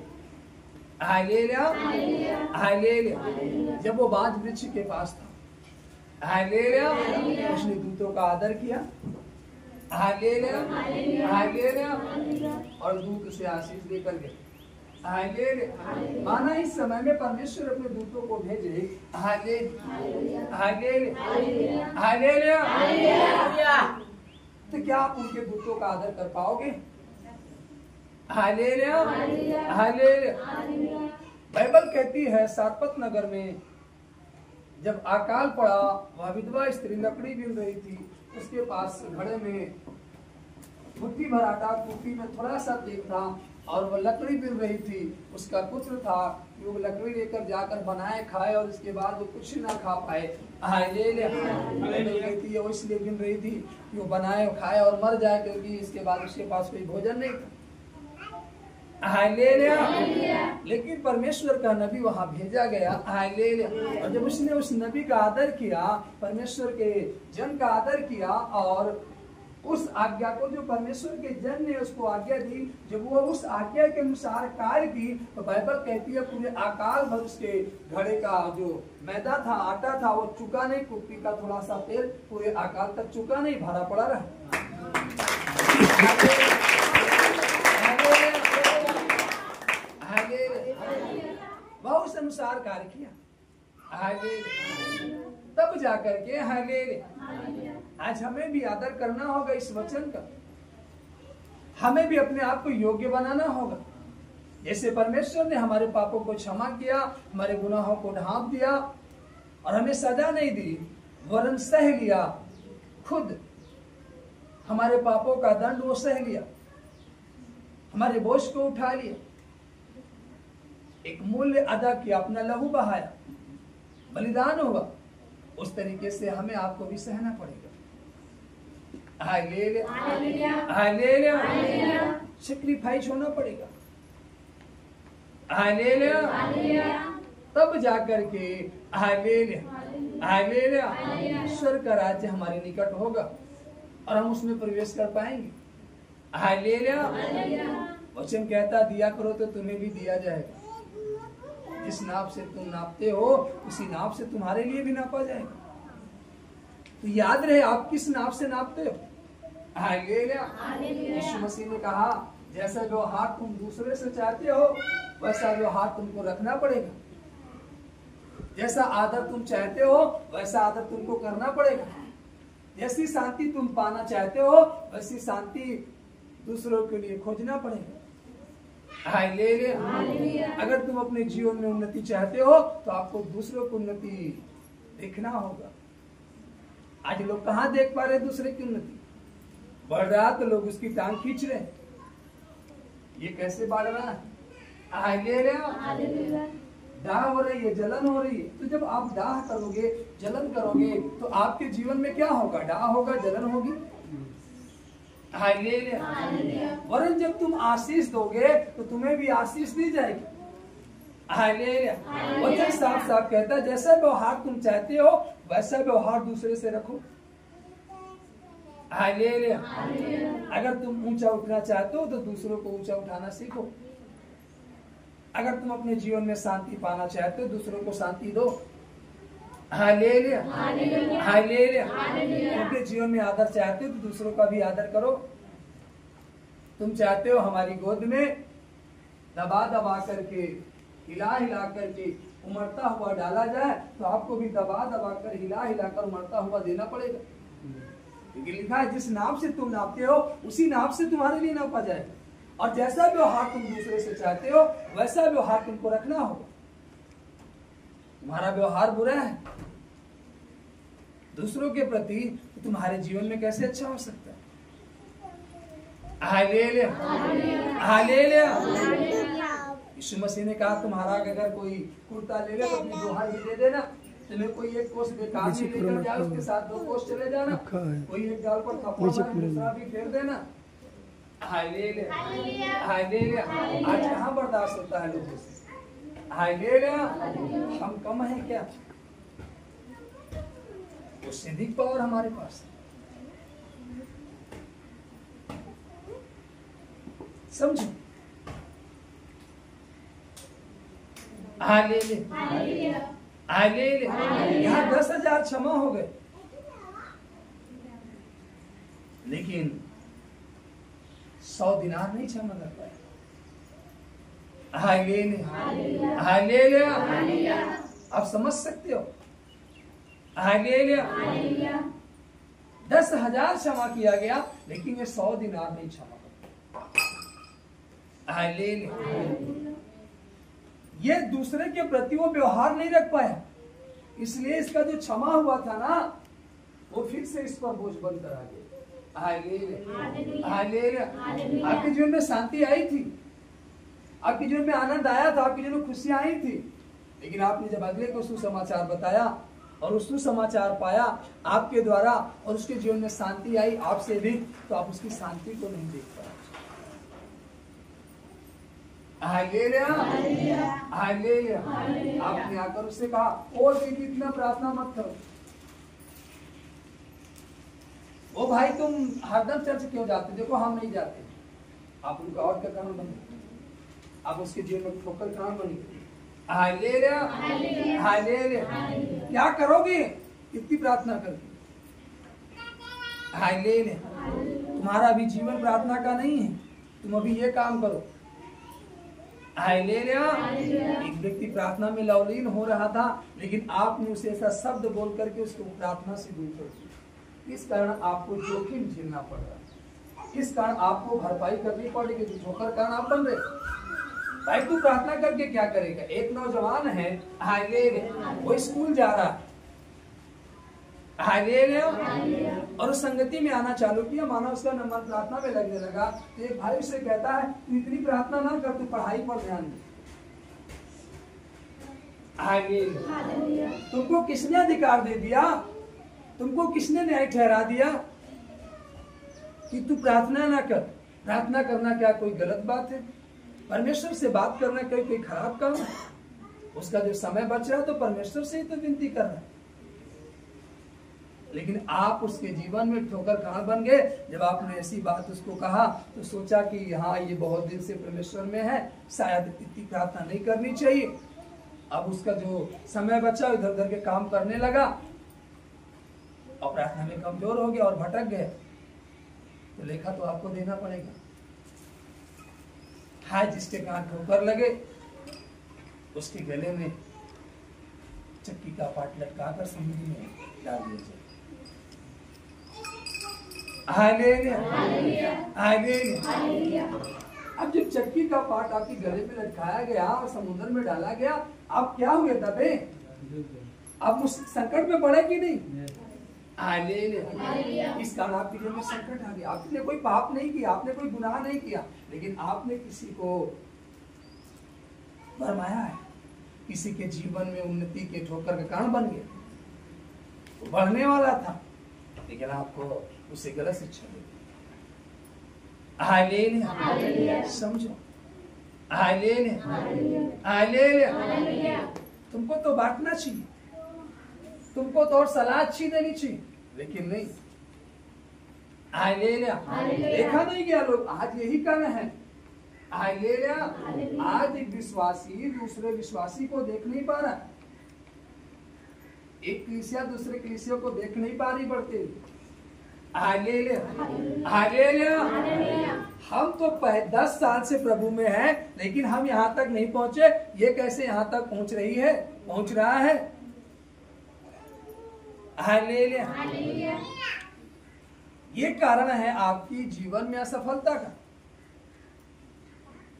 जब वो बांज वृक्ष के पास था, उसने दूतों का आदर किया, और दूत उसे आशीष देकर गए। माना इस समय में परमेश्वर अपने दूतों को भेजे। तो क्या आप उनके दूतों का आदर कर पाओगे? बाइबल कहती है सारपत नगर में जब अकाल पड़ा, वह विधवा स्त्री लकड़ी बीन रही थी, उसके पास घड़े में मुट्ठी भर आटा, टूटी में थोड़ा सा तेल था और वह लकड़ी बीन रही थी। उसका पुत्र था, वो लकड़ी लेकर जाकर बनाए, खाए और इसके बाद वो कुछ ना खा पाए। वो इसलिए बीन रही थी कि वो बनाए, खाए और मर जाए, क्योंकि इसके बाद उसके पास कोई भोजन नहीं था। लेकिन परमेश्वर का नबी वहां भेजा गया। और जब उसने उस नबी का आदर किया, परमेश्वर के जन का आदर किया और उस आज्ञा को जो परमेश्वर के जन ने उसको आज्ञा दी, जब वो उस आज्ञा के अनुसार कार्य की, तो बाइबल कहती है पूरे अकाल भर उसके घड़े का जो मैदा था, आटा था, वो चुका नहीं, कुप्पी का थोड़ा सा तेल पूरे अकाल तक चुका नहीं, भरा पड़ा रहा। वह उस अनुसार कार्य किया। तब जाकर के आज हमें भी आदर करना होगा इस वचन का। हमें भी अपने आप को योग्य बनाना होगा। जैसे परमेश्वर ने हमारे पापों को क्षमा किया, हमारे गुनाहों को ढांप दिया और हमें सजा नहीं दी, वरन सह लिया, खुद हमारे पापों का दंड वो सह लिया, हमारे बोझ को उठा लिया, एक मूल्य अदा किया, अपना लहू बहाया, बलिदान होगा। उस तरीके से हमें आपको भी सहना पड़ेगा। सैक्रिफाइस होना पड़ेगा। तब जाकर के स्वर्ग का राज्य हमारे निकट होगा और हम उसमें प्रवेश कर पाएंगे। वचन कहता दिया करो तो तुम्हें भी दिया जाएगा, जिस नाप से तुम नापते हो उसी नाप से तुम्हारे लिए भी नापा जाएगा। तो याद रहे आप किस नाप से नापते हो। यीशु मसीह ने कहा जैसा व्यवहार तुम दूसरे से चाहते हो वैसा व्यवहार तुमको रखना पड़ेगा, जैसा आदर तुम चाहते हो वैसा आदर तुमको करना पड़ेगा, जैसी शांति तुम पाना चाहते हो वैसी शांति दूसरों के लिए खोजना पड़ेगा। हालेलुया। अगर तुम अपने जीवन में उन्नति चाहते हो तो आपको दूसरों को उन्नति देखना होगा। आज लोग कहाँ देख पा रहे दूसरे की उन्नति? बढ़ रहा तो लोग उसकी टांग खींच रहे। ये कैसे बढ़ रहा है? हालेलुया। दाह हो रही है, जलन हो रही है। तो जब आप दाह करोगे, जलन करोगे तो आपके जीवन में क्या होगा? दाह होगा, जलन होगी। हालेलुया। वरन जब तुम आशीष दोगे तो तुम्हें भी आशीष दी जाएगी। हालेलुया। वचन साफ साफ कहता है जैसा व्यवहार तुम चाहते हो वैसा व्यवहार दूसरे से रखो। हालेलुया। अगर तुम ऊंचा उठना चाहते हो तो दूसरों को ऊंचा उठाना सीखो। अगर तुम अपने जीवन में शांति पाना चाहते हो दूसरों को शांति दो। हालेलुया। हालेलुया। अपने जीवन में आदर चाहते हो तो दूसरों का भी आदर करो। तुम चाहते हो हमारी गोद में दबा दबा करके, हिला हिला करके उमड़ता हुआ डाला जाए तो आपको भी दबा दबा कर, हिला हिला कर उमड़ता हुआ देना पड़ेगा। क्योंकि लिखा है जिस नाप से तुम नापते हो उसी नाप से तुम्हारे लिए नापा जाएगा। और जैसा व्यवहार तुम दूसरे से चाहते हो वैसा व्यवहार तुमको रखना होगा। तुम्हारा व्यवहार बुरा है दूसरों के प्रति तो तुम्हारे जीवन में कैसे अच्छा हो सकता है? हालेलुया। हालेलुया। यीशु मसीह ने कहा तुम्हारा अगर कोई कुर्ता ले ले तो अपनी 2 हाथ भी दे देना। तुम्हें कोई एक कोस बेकार नहीं लेकर जाए उसके साथ 2 कोस चले जाना। कोई एक गाल पर थप्पड़ मारे दूसरा भी फेर देना। हालेलुया। हालेलुया। आज कहाँ बर्दाश्त होता है लोगों से? हालेलुया। हम कम हैं क्या? उससे अधिक पावर हमारे पास। समझो। हालेलुया। हालेलुया। यहाँ 10,000 क्षमा हो गए लेकिन 100 दिनार नहीं क्षमा कर पाए। हालेलुया। हालेलुया। आप समझ सकते हो? हालेलुया। 10,000 क्षमा किया गया लेकिन ये 100 दिनार नहीं क्षमा कर पाए। हालेलुया। ये दूसरे के प्रति वो व्यवहार नहीं रख पाया, इसलिए इसका जो क्षमा हुआ था ना वो फिर से इस पर बोझ बनकर आ गया। हालेलुया। आपके जीवन में शांति आई थी, आपके जीवन में आनंद आया था, आपके जीवन में खुशियां आई थी, लेकिन आपने जब अगले को सुसमाचार बताया और उस सुसमाचार पाया आपके द्वारा और उसके जीवन में शांति आई आपसे भी, तो आप उसकी शांति को नहीं देख पाए। हालेलुया। हालेलुया। आपने आकर उससे कहा और दीदी इतना प्रार्थना मत करो। ओ भाई तुम हरदम चर्च क्यों जाते? देखो हम नहीं जाते। आप उनका और क्या कारण बने? आप उसके जीवन में ठोकर कारण बने। हालेलुया। हालेलुया। क्या करोगे इतनी प्रार्थना करके? हालेलुया। तुम्हारा अभी जीवन प्रार्थना का नहीं है, तुम अभी ये काम करो। हालेलुया। एक व्यक्ति प्रार्थना में लवलीन हो रहा था लेकिन आपने उसे ऐसा शब्द बोल करके उसको प्रार्थना से दूर कर दिया। इस कारण आपको जोखिम झेलना पड़ रहा है, इस कारण आपको भरपाई करनी पड़ेगी। जो ठोकर कारण आप बन रहे भाई, तू प्रार्थना करके क्या करेगा? एक नौजवान है हालेलुया, वो स्कूल जा रहा है हालेलुया, और उस संगति में आना चालू किया, माना उसका नंबर प्रार्थना में लगने लगा। तो एक भाई उसे कहता है तू इतनी प्रार्थना ना कर, तू पढ़ाई पर ध्यान दे। हालेलुया। तुमको किसने अधिकार दे दिया? तुमको किसने न्याय ठहरा दिया कि तू प्रार्थना ना कर? प्रार्थना करना क्या कोई गलत बात है? परमेश्वर से बात करना कोई खराब काम है? उसका जो समय बच रहा है तो परमेश्वर से ही तो विनती कर रहा है। लेकिन आप उसके जीवन में ठोकर कहाँ बन गए? जब आपने ऐसी बात उसको कहा तो सोचा कि हाँ ये बहुत दिन से परमेश्वर में है, शायद इतनी प्रार्थना नहीं करनी चाहिए। अब उसका जो समय बचा इधर उधर के काम करने लगा और प्रार्थना में कमजोर हो गया और भटक गए। तो लेखा तो आपको देना पड़ेगा। हाँ, जिसके कान ठोकर लगे उसके गले में चक्की का पाट लटका कर समुद्र में डाल दिया जाए। Hallelujah, hallelujah. अब जब चक्की का पाट आपके गले में लटकाया गया और समुद्र में डाला गया, आप क्या हुए तबे? आप उस संकट में पड़े कि नहीं? हालेलुया। इस कारण आपके जीवन में संकट आ गया। आपने कोई पाप नहीं किया, आपने कोई गुनाह नहीं किया, लेकिन आपने किसी को फरमाया है, किसी के जीवन में उन्नति के ठोकर का कारण बन गया। वो बढ़ने वाला था, लेकिन आपको उसे गलत शिक्षा दे दी। हालेलुया, समझो। हालेलुया। तुमको तो बांटना चाहिए, तुमको तो और सलाह अच्छी देनी चाहिए, लेकिन नहीं। हालेलुया। देखा नहीं गया लोग, आज यही कारण है। हालेलुया। आज एक विश्वासी दूसरे विश्वासी को देख नहीं पा रहा, एक कलीसिया दूसरे कलीसिया को देख नहीं पा रही बढ़ते। हालेलुया। हम तो 10 साल से प्रभु में हैं, लेकिन हम यहाँ तक नहीं पहुंचे। ये कैसे यहाँ तक पहुंच रही है, पहुंच रहा है? हालेलुया। ये कारण है आपकी जीवन में असफलता का।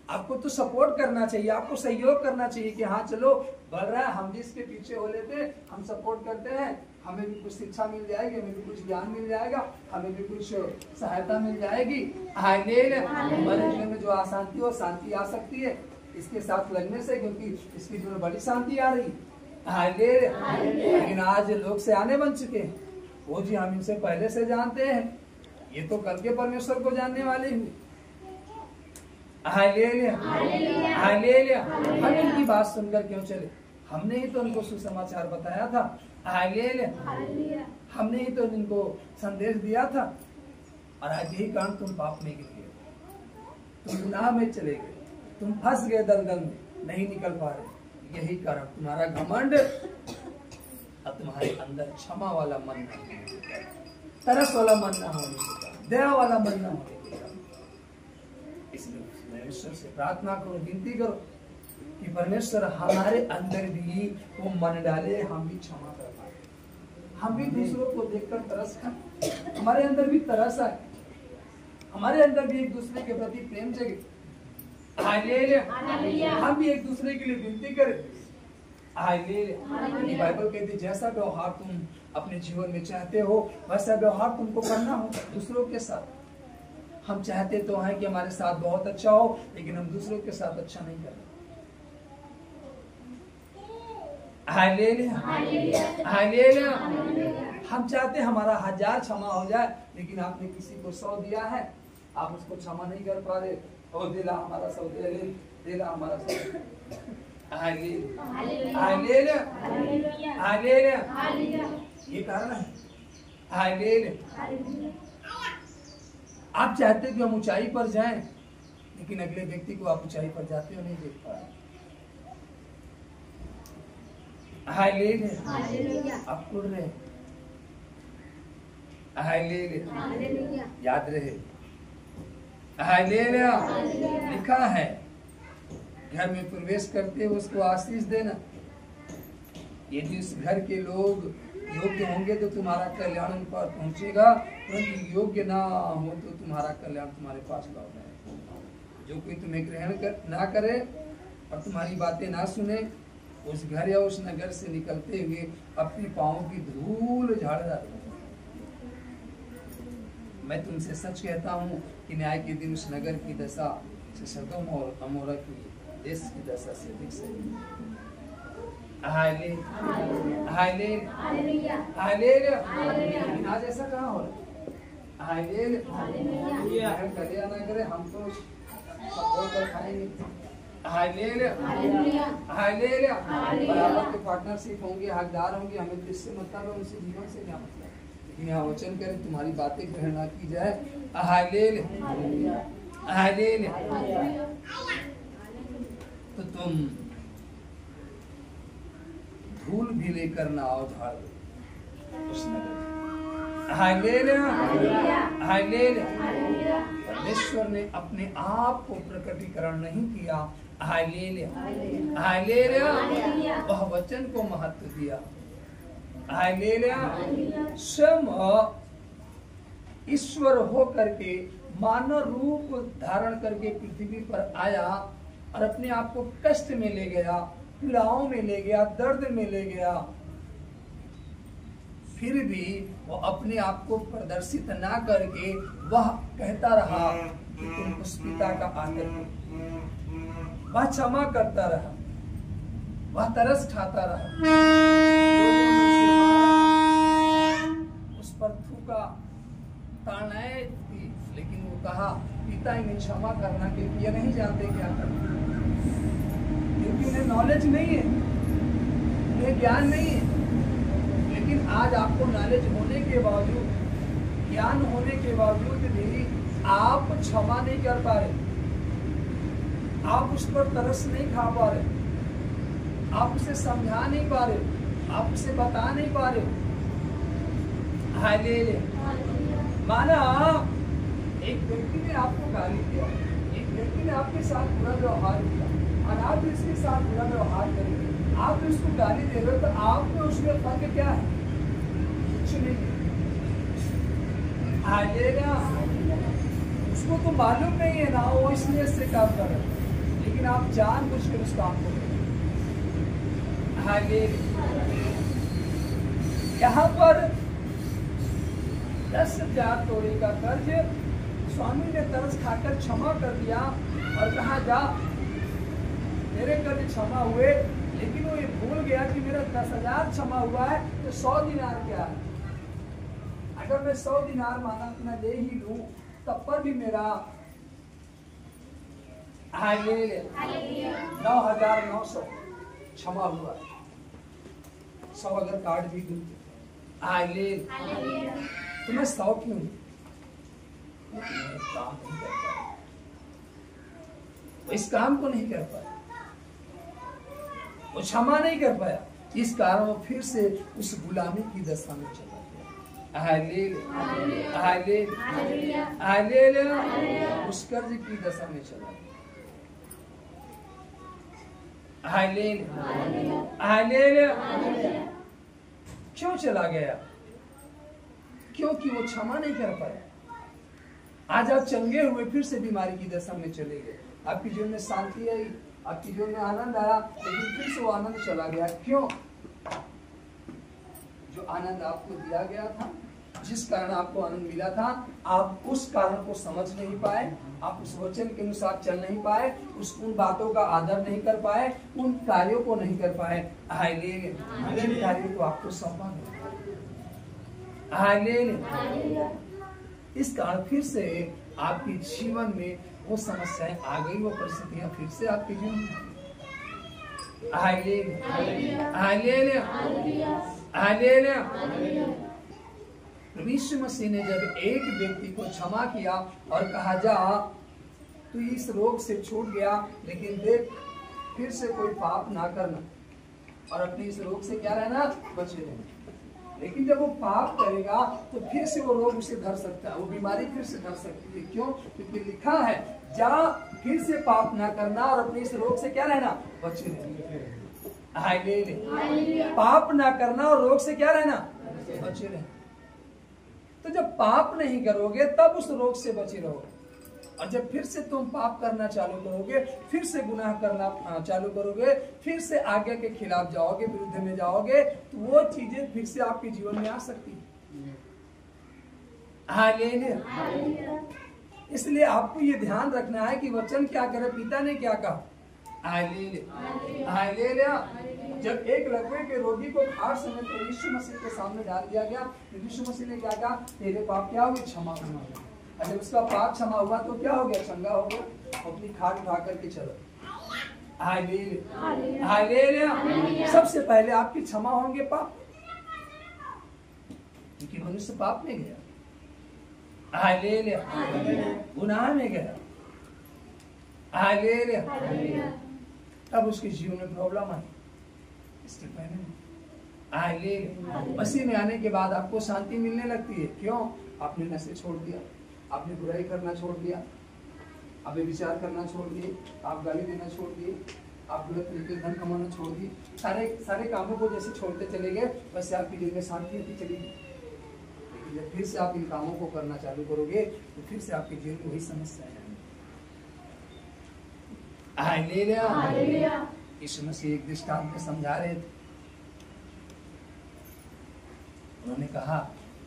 आपको तो सपोर्ट करना चाहिए, आपको सहयोग करना चाहिए कि हाँ चलो बढ़ रहा है, हम भी इसके पीछे हो लेते, हम सपोर्ट करते हैं, हमें भी कुछ शिक्षा मिल जाएगी, हमें भी कुछ ज्ञान मिल जाएगा, हमें भी कुछ सहायता मिल जाएगी। हमारे जीवन में जो अशांति हो शांति आ सकती है इसके साथ लगने से, क्योंकि इसकी जीवन में बड़ी शांति आ रही। लेकिन आज लोग से आने बन चुके हैं, वो जी हम इनसे पहले से जानते हैं, ये तो कल के परमेश्वर को जानने वाले हुए। हालेलुया। हम इनकी बात सुनकर क्यों चले? हमने ही तो उनको सुसमाचार बताया था। हालेलुया। हमने ही तो इनको संदेश दिया था, और आज यही कारण तुम पाप में गिर गए, तुम गुनाह में चले गए, तुम फंस गए दलदल में, नहीं निकल पा रहे। यही कारण तुम्हारा घमंड और तुम्हारे अंदर क्षमा वाला मन ना होने, तरस वाला मन ना होने, दया वाला मन ना होने। इसलिए परमेश्वर से प्रार्थना करो, विनती करो कि परमेश्वर हमारे अंदर भी वो मन डाले, हम भी क्षमा कर पाए, हम भी दूसरों को देखकर तरस खाएं, हमारे अंदर भी तरस आए, हमारे अंदर भी एक दूसरे के प्रति प्रेम जगे। हालेलुया। हम भी एक दूसरे के लिए विनती करें। हालेलुया। बाइबल कहती है जैसा व्यवहार तुम अपने जीवन में चाहते हो वैसा व्यवहार तुमको करना हो दूसरों के साथ। हम चाहते तो हैं कि हमारे साथ बहुत अच्छा हो, लेकिन हम दूसरों के साथ अच्छा नहीं कर रहे। हालेलुया। हम चाहते हमारा 1000 क्षमा हो जाए, लेकिन आपने किसी को 100 दिया है, आप उसको क्षमा नहीं कर पा रहे। ओ दिला हमारा 100 दे, दिला हमारा 100। हालेलुया। ये कारण है। हालेलुया। आप चाहते हो कि हम ऊंचाई पर जाएं, लेकिन अगले व्यक्ति को आप ऊंचाई पर जाते हो नहीं देख पा रहे। हालेलुया। आप उड़ रहे। हालेलुया। याद रहे। हालेलुया। लिखा है घर में प्रवेश करते उसको आशीष देना। यदि उस घर के लोग योग्य होंगे तो तुम्हारा कल्याण उन पर पहुंचेगा, परंतु योग्य ना हो तो तुम्हारा कल्याण तुम्हारे पास लौट आएगा। जो कोई तुम्हें ग्रहण ना करे और तुम्हारी बातें ना सुने, उस घर या उस नगर से निकलते हुए अपने पांवों की धूल झाड़ डालो। मैं तुमसे सच कहता हूँ कि न्याय के दिन उस नगर की दशा से सदोम और अमोरा की देश की दशा से अधिक सही। हालेलुया। आज ऐसा कहाँ हो रहा? हालेलुया। करे ना करे, हम तो सपोर्ट कर खाएंगे। हालेलुया। बराबर के पार्टनरशिप होंगे, हकदार होंगे, हमें किससे मतलब है, उनसे जीवन से क्या मतलब? लेकिन यहाँ वचन करें तुम्हारी बातें ग्रहण ना की जाए। हालेलुया। तो तुम धूल भी लेकर ना आओ झाड़ दो उस नगर। हालेलुया। परमेश्वर ने अपने आप को प्रकटीकरण नहीं किया। हालेलुया। वह वचन को महत्व दिया। हालेलुया। स्वयं ईश्वर हो करके मानव रूप धारण करके पृथ्वी पर आया और अपने आप को कष्ट में ले गया, पीड़ाओं में ले गया, दर्द में ले गया, फिर भी वो अपने आप को प्रदर्शित ना करके वह कहता रहा कि तुम उस पिता का आदर करो। वह क्षमा करता रहा, वह तरस खाता रहा, लोगों ने उसे मारा, उस पर थूका, ताड़नाएं थी, लेकिन वो कहा पिता इन्हें क्षमा करना, क्योंकि ये नहीं जानते क्या करना, क्योंकि उन्हें नॉलेज नहीं है, उन्हें ज्ञान नहीं है। लेकिन आज आपको नॉलेज होने के बावजूद, ज्ञान होने के बावजूद भी आप क्षमा नहीं कर पा रहे, आप उस पर तरस नहीं खा पा रहे, आप उसे समझा नहीं पा रहे, आप उसे बता नहीं पा रहे। माना एक व्यक्ति ने आपको गाली दिया, एक व्यक्ति ने आपके साथ बुरा व्यवहार किया और आप इसके साथ बुरा व्यवहार करेंगे, आप उसको गाली दे रहे हो, तो आप में उसमें फर्क क्या है? कुछ नहीं। उसको तो मालूम नहीं है ना, वो इसलिए से काम कर रहे हैं, लेकिन आप जानबूझ कर उस काम को यहाँ पर 10,000 तोड़े का कर्ज स्वामी ने तरस खाकर क्षमा कर दिया और कहा जा मेरे कर्ज क्षमा हुए। लेकिन वो ये भूल गया कि मेरा 10,000 क्षमा हुआ है तो 100 दिनार क्या है। अगर मैं 100 दिनार माना कि मैं ले ही लूं तब पर भी मेरा 9,900 क्षमा हुआ। 100 अगर काट भी दूं तो मैं 100 क्यों काम नहीं कर पाया, इस काम को नहीं कर पाया, वो क्षमा नहीं कर पाया, इस कारण वो फिर से उस गुलामी की दशा में चला गया। उस कर्ज की दशा में चला गया। क्यों चला गया? क्योंकि वो क्षमा नहीं कर पाया। आज आप चंगे हुए फिर से बीमारी की दशा में चले गए, आपके जीवन में शांति आई, आपके जीवन में आनंद आया, लेकिन फिर से वो आनंद चला गया। क्यों? जो आनंद आपको दिया गया था, जिस कारण आपको आनंद मिला था, आप उस कारण को समझ नहीं पाए, आप उस वचन के अनुसार चल नहीं पाए, उन बातों का आदर नहीं कर पाए, उन कार्यों को नहीं कर पाए। जिन कार्यों को आपको सौंपा गया, इस कारण फिर से आपके जीवन में वो समस्याएं आ गई, वो परिस्थितियां फिर से आपके जीवन में यीशु मसीह ने जब एक व्यक्ति को क्षमा किया और कहा जा तू इस रोग से छूट गया, लेकिन देख फिर से कोई पाप ना करना और अपने इस रोग से क्या रहना, बचे रहना। लेकिन जब वो पाप करेगा तो फिर से वो रोग उसे धर सकता है, वो बीमारी फिर से धर सकती है। क्यों? क्योंकि लिखा है जा फिर से पाप ना करना और अपने इस रोग से क्या रहना, बचे रहना। पाप ना करना और रोग से क्या रहना, बचे रहना। तो जब पाप नहीं करोगे तब उस रोग से बचे रहोगे, और जब फिर से तुम पाप करना चालू करोगे, फिर से गुनाह करना चालू करोगे, फिर से आज्ञा के खिलाफ जाओगे, विरुद्ध में जाओगे, तो वो चीजें फिर से आपके जीवन में आ सकती है। इसलिए आपको ये ध्यान रखना है कि वचन क्या करे, पिता ने क्या कहा। जब एक लकवे के रोगी को खाट समेत तो यीशु मसीह के सामने डाल दिया गया, तो यीशु मसीह ने क्या कहा, तेरे पाप क्या हुए, क्षमा करना। और जब उसका पाप क्षमा हुआ तो क्या हो गया, चंगा हो गया, अपनी खाट उठा करके चलो। सबसे पहले आपकी क्षमा होंगे पाप, क्योंकि मनुष्य पाप में गया, गुनाह में गया, तब उसके जीवन में प्रॉब्लम आई। इसके पहले मसीह में आने के बाद आपको शांति मिलने लगती है। क्यों? आपने नशे छोड़ दिया, आपने बुराई करना छोड़ दिया, आप विचार करना छोड़ दिए, आप गाली देना छोड़ दिए, आप गलत तरीके धन कमाना छोड़ दिए। सारे कामों को जैसे छोड़ते चले गए, वैसे आपके जीवन में शांति होती चली गई। जब फिर से आप इन कामों को करना चालू करोगे तो फिर से आपके जीवन में वही समस्याएं आएंगी। हालेलुया। यीशु मसीह एक दृष्टांत में समझा रहे थे। उन्होंने कहा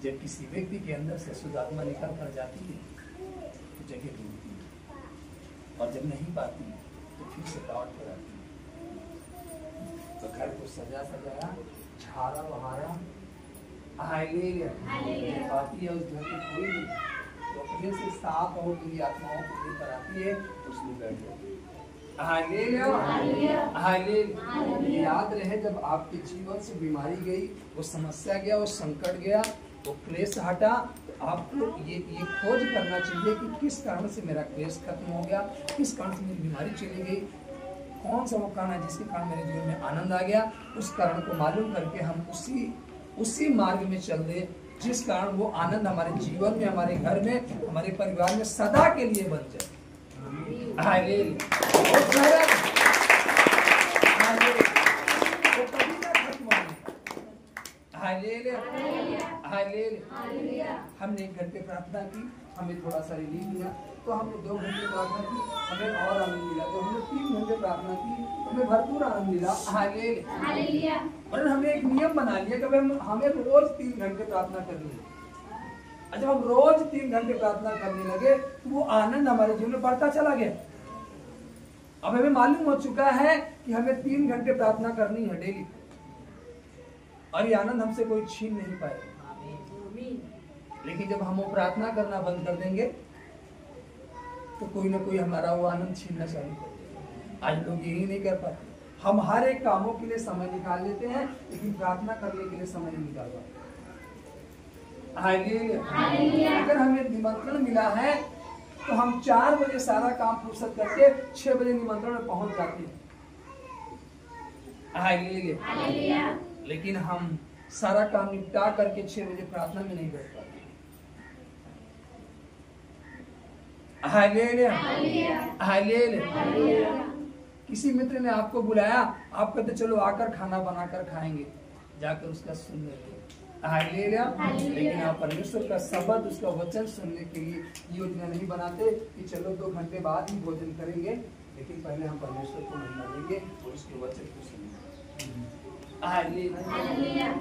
जब किसी व्यक्ति के अंदर से अशुद्ध आत्मा निकल कर जाती है तो जगह ढूंढती है और जब नहीं पाती तो फिर से लौट कर आती है। तो घर को सजाया झाड़ा बहारा पाती है, उस घर की कोई नहीं, तो अपने से 7 और बुरी आत्माओं को लेकर आती है, उसमें बैठ जाती है। याद रहे जब आपके जीवन से बीमारी गई, वो समस्या गया, वो संकट गया, वो क्लेश हटा, तो आपको ये खोज करना चाहिए कि किस कारण से मेरा क्लेश खत्म हो गया, किस कारण से मेरी बीमारी चली गई, कौन सा वो कारण है जिसके कारण मेरे जीवन में आनंद आ गया। उस कारण को मालूम करके हम उसी मार्ग में चल दे जिस कारण वो आनंद हमारे जीवन में, हमारे घर में, हमारे परिवार में सदा के लिए बन जाए। हमने 1 घंटे प्रार्थना की, हमें थोड़ा सा रिलीफ मिला, तो हमने 2 घंटे प्रार्थना की, हमें और आनंद मिला, तो हमने 3 घंटे प्रार्थना की, हमें भरपूर आनंद मिला। हालेलुया। और हमने एक नियम बना लिया कि हमें रोज 3 घंटे प्रार्थना करनी है। जब हम रोज 3 घंटे प्रार्थना करने लगे तो वो आनंद हमारे जीवन में बढ़ता चला गया। अब हमें मालूम हो चुका है कि हमें 3 घंटे प्रार्थना करनी है डेली, और ये आनंद हमसे कोई छीन नहीं पाएगा। लेकिन जब हम वो प्रार्थना करना बंद कर देंगे तो कोई ना कोई हमारा वो आनंद छीनना चालू कर देगा। आज लोग यही नहीं कर पाते। हम हर एक कामों के लिए समय निकाल लेते हैं, लेकिन प्रार्थना करने के लिए समय नहीं निकाल पाते। अगर हमें निमंत्रण मिला है तो हम 4 बजे सारा काम फुर्सत करके 6 बजे निमंत्रण में पहुंच जाते हैं। लेकिन हम सारा काम निपटा करके 6 बजे प्रार्थना में नहीं बैठ पाते। किसी मित्र ने आपको बुलाया, आप कहते चलो आकर खाना बनाकर खाएंगे, जाकर उसका सुन लेंगे। लेकिन आप परमेश्वर का शब्द, उसका वचन सुनने के लिए योजना नहीं बनाते कि चलो 2 घंटे बाद ही भोजन करेंगे, लेकिन पहले हम परमेश्वर को महिमा देंगे और उसके वचन को सुनेंगे।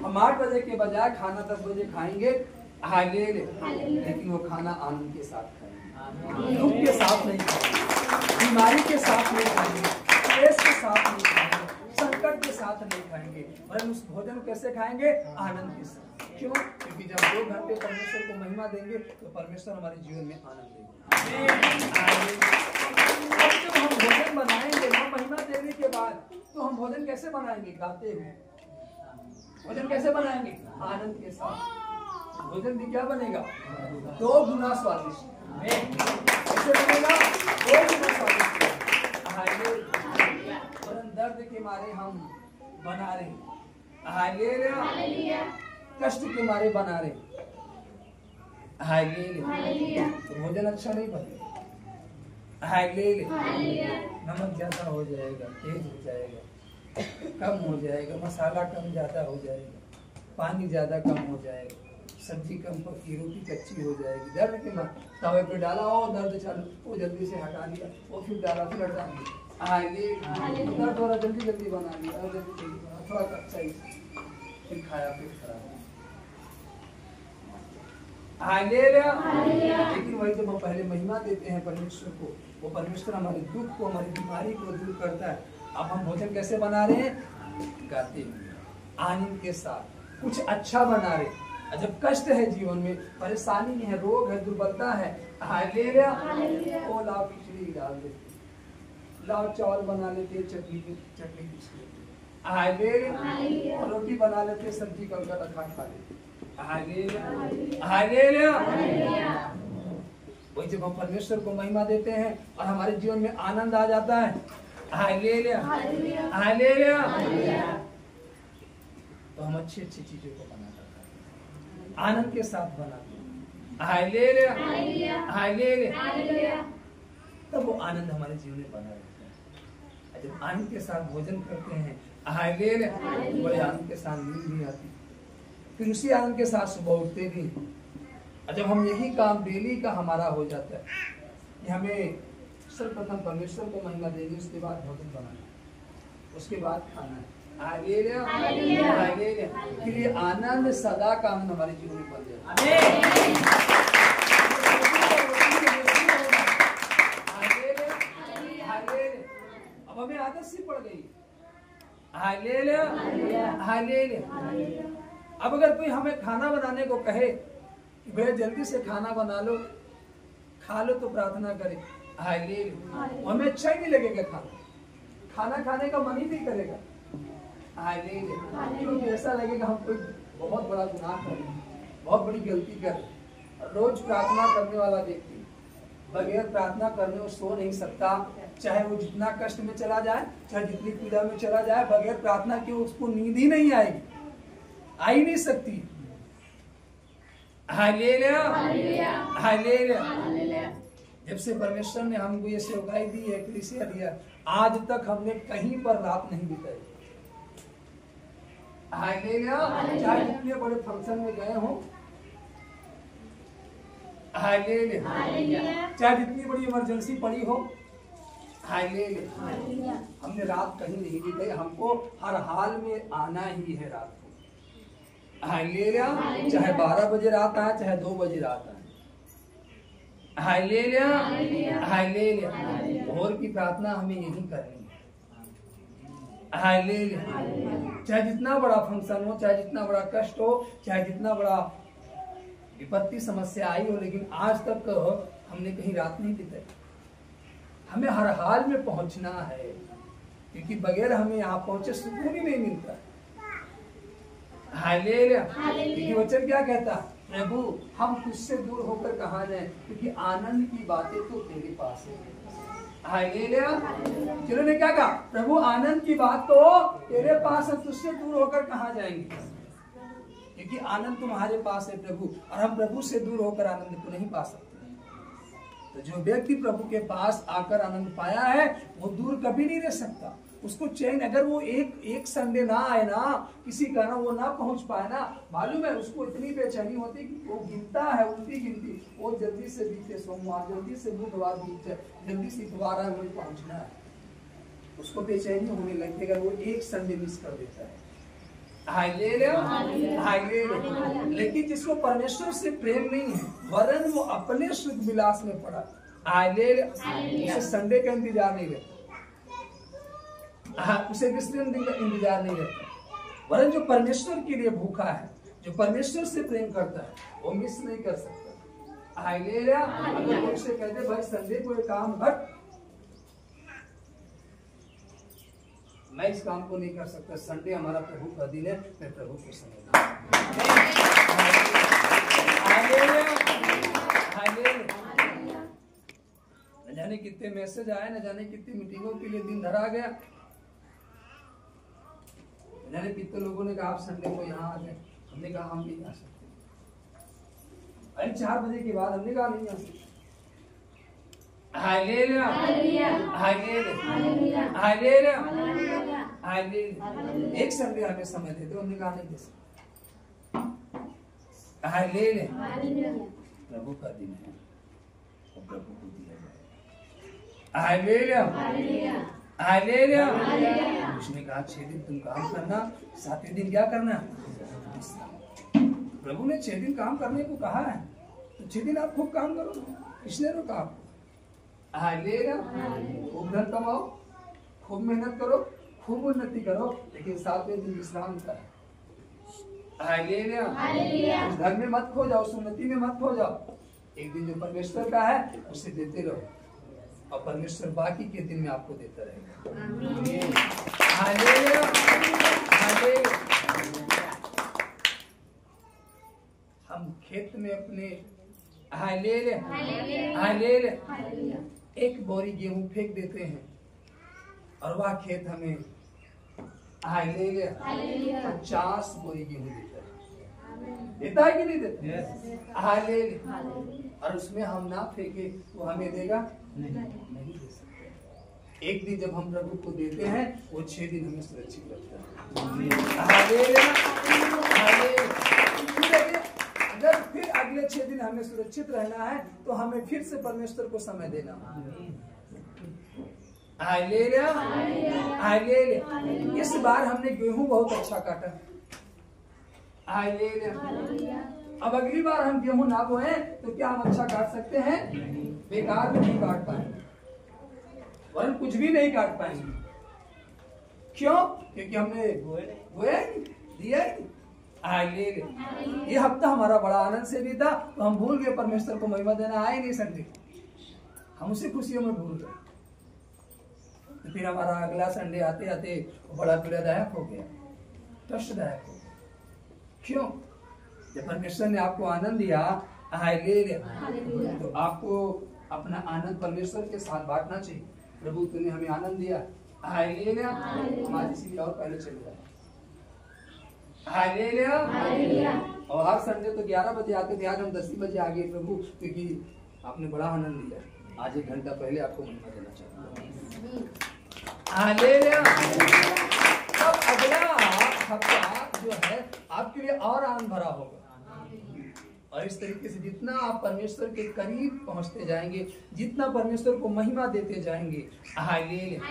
हम 8 बजे के बजाय खाना 10 बजे खाएंगे, लेकिन वो खाना आनंद के साथ खाएंगे, दुख के साथ नहीं खाएंगे, बीमारी के साथ नहीं खाएंगे, क्लेश के साथ नहीं खाएंगे, संकट के साथ नहीं खाएंगे। और उस भोजन कैसे खाएंगे? आनंद के साथ। क्यों? क्योंकि जब 2 घंटे परमेश्वर को महिमा देंगे तो परमेश्वर हमारे जीवन में आनंद देगा। जब हम भोजन बनाएंगे ना महिमा देने के बाद, तो हम भोजन कैसे बनाएंगे? गाते हुए। भोजन कैसे बनाएंगे? आनंद के साथ। भोजन भी क्या बनेगा? 2 गुना स्वादिष्ट। कैसे बनेगा? 2 गुना स्वादिष्ट। दर्द के मारे हम बना रहे, कष्ट के मारे बना रहे, तो भोजन अच्छा नहीं बनेगा। नमक ज्यादा हो जाएगा, तेज हो जाएगा, कम हो जाएगा, मसाला कम ज्यादा हो जाएगा, पानी ज्यादा कम हो जाएगा, सब्जी कम पकी, रोटी कच्ची हो जाएगी। दर्द के मारे तवे पे डाला, और दर्द चालू, वो जल्दी से हटा लिया, वो फिर डाला, फिर हटा लिया, थोड़ा जल्दी बना लिया, और जल्दी बना, थोड़ा कच्चा ही, फिर खाया, फिर खराब। लेकिन वही जब हम पहले महिमा देते हैं परमेश्वर को, वो परमेश्वर हमारे दुख को, हमारी बीमारी को दूर करता है। अब हम भोजन कैसे बना रहे हैं? गाते हुए, आनंद के साथ, कुछ अच्छा बना रहे। जब कष्ट है जीवन में, परेशानी है, रोग है, दुर्बलता है, वो लाओ खिचड़ी डाल देते, लाओ चावल बना लेते, चटनी पीस लेते, रोटी बना लेते, सब्जी का रखा खा लेते। वही जब हम परमेश्वर को महिमा देते हैं और हमारे जीवन में आनंद आ जाता है, तो हम अच्छी चीजों को बनाते हैं, आनंद के साथ बनाते हैं। तब वो आनंद हमारे जीवन में बना रहता है। जब आनंद के साथ भोजन करते हैं, बड़े आनंद के साथ नींद भी आती, फिर उसी आनंद के साथ सुबह उठते भी, और जब हम यही काम डेली का हमारा हो जाता है कि हमें सर्वप्रथम परमेश्वर को महिमा देनी, उसके बाद भोजन बनाना, उसके बाद खाना है, फिर ये आनंद सदा का आनंद हमारे जीवन में बन जाए। अब हमें आदत सी पड़ गई। अब अगर कोई हमें खाना बनाने को कहे कि भैया जल्दी से खाना बना लो, खा लो, तो प्रार्थना करे हमें अच्छा ही नहीं लगेगा, खाना खाने का मन ही नहीं करेगा। क्योंकि ऐसा लगेगा हम कोई बहुत बड़ा गुनाह कर रहे हैं, बहुत बड़ी गलती कर रहे हैं। रोज प्रार्थना करने वाला व्यक्ति बगैर प्रार्थना करने वो सो नहीं सकता, चाहे वो जितना कष्ट में चला जाए, चाहे जितनी पीड़ा में चला जाए, बगैर प्रार्थना के उसको नींद ही नहीं आएगी, आ ही नहीं सकती। जब से परमेश्वर ने हमको ये सेवकाई दी है, कलीसिया दिया, आज तक हमने कहीं पर रात नहीं बिताई। चाहे जितने बड़े फंक्शन में गए हो, चाहे जितनी बड़ी इमरजेंसी पड़ी हो, हमने रात कहीं नहीं बिताई। हमको हर हाल में आना ही है रात को। चाहे 12 बजे रात आए, चाहे 2 बजे रात आए। भोर की प्रार्थना हमें यही करनी है। चाहे जितना बड़ा फंक्शन हो, चाहे जितना बड़ा कष्ट हो, चाहे जितना बड़ा विपत्ति समस्या आई हो, लेकिन आज तक हमने कहीं रात नहीं बिताई। हमें हर हाल में पहुंचना है, क्योंकि बगैर हमें यहाँ पहुंचे सुकून ही नहीं मिलता। क्योंकि वचन क्या कहता, प्रभु हम तुझसे दूर होकर कहाँ जाएं, क्योंकि आनंद की बातें तो तेरे पास है। जिन्होंने क्या कहा, प्रभु आनंद की बात तो तेरे पास है, तुझसे दूर होकर कहाँ जाएंगे, क्योंकि आनंद तुम्हारे पास है प्रभु, और हम प्रभु से दूर होकर आनंद को नहीं पा सकते। तो जो व्यक्ति प्रभु के पास आकर आनंद पाया है, वो दूर कभी नहीं रह सकता। उसको चैन, अगर वो एक संडे ना आए ना, किसी कारण वो ना पहुंच पाए ना, मालूम है उसको इतनी बेचैनी होती कि वो गिनता है, उल्टी गिनती, वो जल्दी से बीते सोमवार, जल्दी से बुधवार बीते, जल्दी से इतवार मुझे पहुंचना है, उसको बेचैनी होने लगती है अगर वो एक संडे मिस कर देता है। लेकिन जिसको परमेश्वर से प्रेम नहीं है, वरन वो अपने शुद्ध विलास में पड़ा, उसे संडे का इंतजार नहीं रहता, उसे किसी दिन का इंतजार नहीं रहता। वरन जो परमेश्वर के लिए भूखा है, जो परमेश्वर से प्रेम करता है, वो मिस नहीं कर सकता। अगर उनसे कहते भाई संडे को एक काम हट, मैं इस काम को नहीं कर सकता, संडे हमारा प्रभु का दिन है, मैं प्रभु को समझता न जाने कितने मैसेज आए, न जाने कितनी मीटिंगों के लिए दिन धरा गया, न जाने कितने लोगों ने कहा आप संडे को यहाँ आ गए, हमने कहा हम नहीं आ सकते। अरे 4 बजे के बाद हमने कहा नहीं आ सकते। एक संडे हमें समय दे दो, हमने कहा नहीं दे सकते। प्रभु का दिन है, प्रभु को दिया जाए। उसने कहा 6 दिन तुम काम करना, 7वें दिन क्या करना। प्रभु ने 6 दिन काम करने को कहा है, तो 6 दिन आप खूब काम करो, किसने रोका आपको। खूब धन कमाओ, खूब मेहनत करो, खूब उन्नति करो, लेकिन 7वें दिन विश्राम करो। उस धन में मत खो जाओ, उस उन्नति में मत खो जाओ। एक दिन जो परमेश्वर का है उसे देते रहो, और परमेश्वर बाकी के दिन में आपको देता रहेगा। हम खेत में अपने एक बोरी गेहूं फेंक देते हैं, और वह खेत हमें 50 बोरी गेहूं देता है। देता है कि नहीं देता? और उसमें हम ना फेंके वो हमें देगा नहीं दे सकते। एक दिन जब हम प्रभु को देते हैं, वो 6 दिन हमें सुरक्षित रखता है। अगर फिर अगले 6 दिन हमें सुरक्षित रहना है तो हमें फिर से परमेश्वर को समय देना। Hallelujah, hallelujah. इस बार हमने गेहूं बहुत अच्छा काटा। हालेलुया। अब अगली बार हम गेहूं ना बोए तो क्या हम अच्छा काट सकते हैं? बेकार में नहीं काट पाएंगे, वरन कुछ भी नहीं काट पाएंगे। क्यों? क्योंकि हमने बोया दिया। ये हफ्ता हमारा बड़ा आनंद से भी था, तो हम भूल गए परमेश्वर को महिमा देना। आए नहीं संडे, हम उसी खुशियों में भूल गए। तो फिर हमारा अगला संडे आते आते बड़ा पीड़ादायक हो गया, कष्टदायक हो गया। क्यों? जब परमेश्वर ने आपको आनंद दिया, तो आपको अपना आनंद परमेश्वर के साथ बांटना चाहिए। प्रभु तूने हमें आनंद दिया, हमारे इसीलिए और पहले चले जाए। हालेलुया। और हर संडे तो 11 बजे आते थे, आज हम 10 बजे आ गए प्रभु, क्योंकि आपने बड़ा आनंद दिया। आज 1 घंटा पहले आपको महिमा देना चाहिए। हालेलुया। अब अगला हफ्ता जो है आपके लिए और आनंद भरा होगा। और इस तरीके से जितना आप परमेश्वर के करीब पहुंचते जाएंगे, जितना परमेश्वर को महिमा देते जाएंगे, हालेलुया,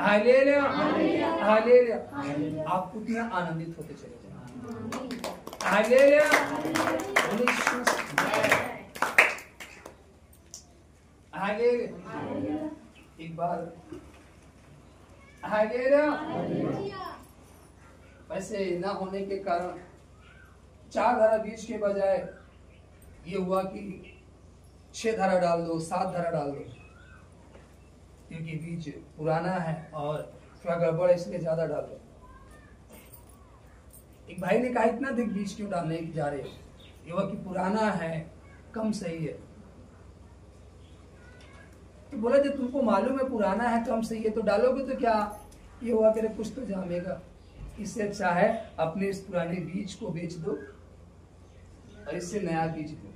हालेलुया, हालेलुया, आप उतना आनंदित होते चले जाएंगे। हालेलुया। हालेलुया। एक बार हालेलुया। वैसे ना होने के कारण 4 धारा बीज के बजाय ये हुआ कि 6 धारा डाल दो, 7 धारा डाल दो, क्योंकि बीज पुराना है और थोड़ा गड़बड़, इसलिए ज्यादा डाल दो। एक भाई ने कहा इतना अधिक बीज क्यों डालने जा रहे हो? ये हुआ कि पुराना है, कम सही है। तो बोला जब तुमको मालूम है पुराना है, कम सही है, तो डालोगे तो क्या ये हुआ करे, कुछ तो जामेगा। इससे अच्छा है अपने इस पुराने बीज को बेच दो और इससे नया बीज दो।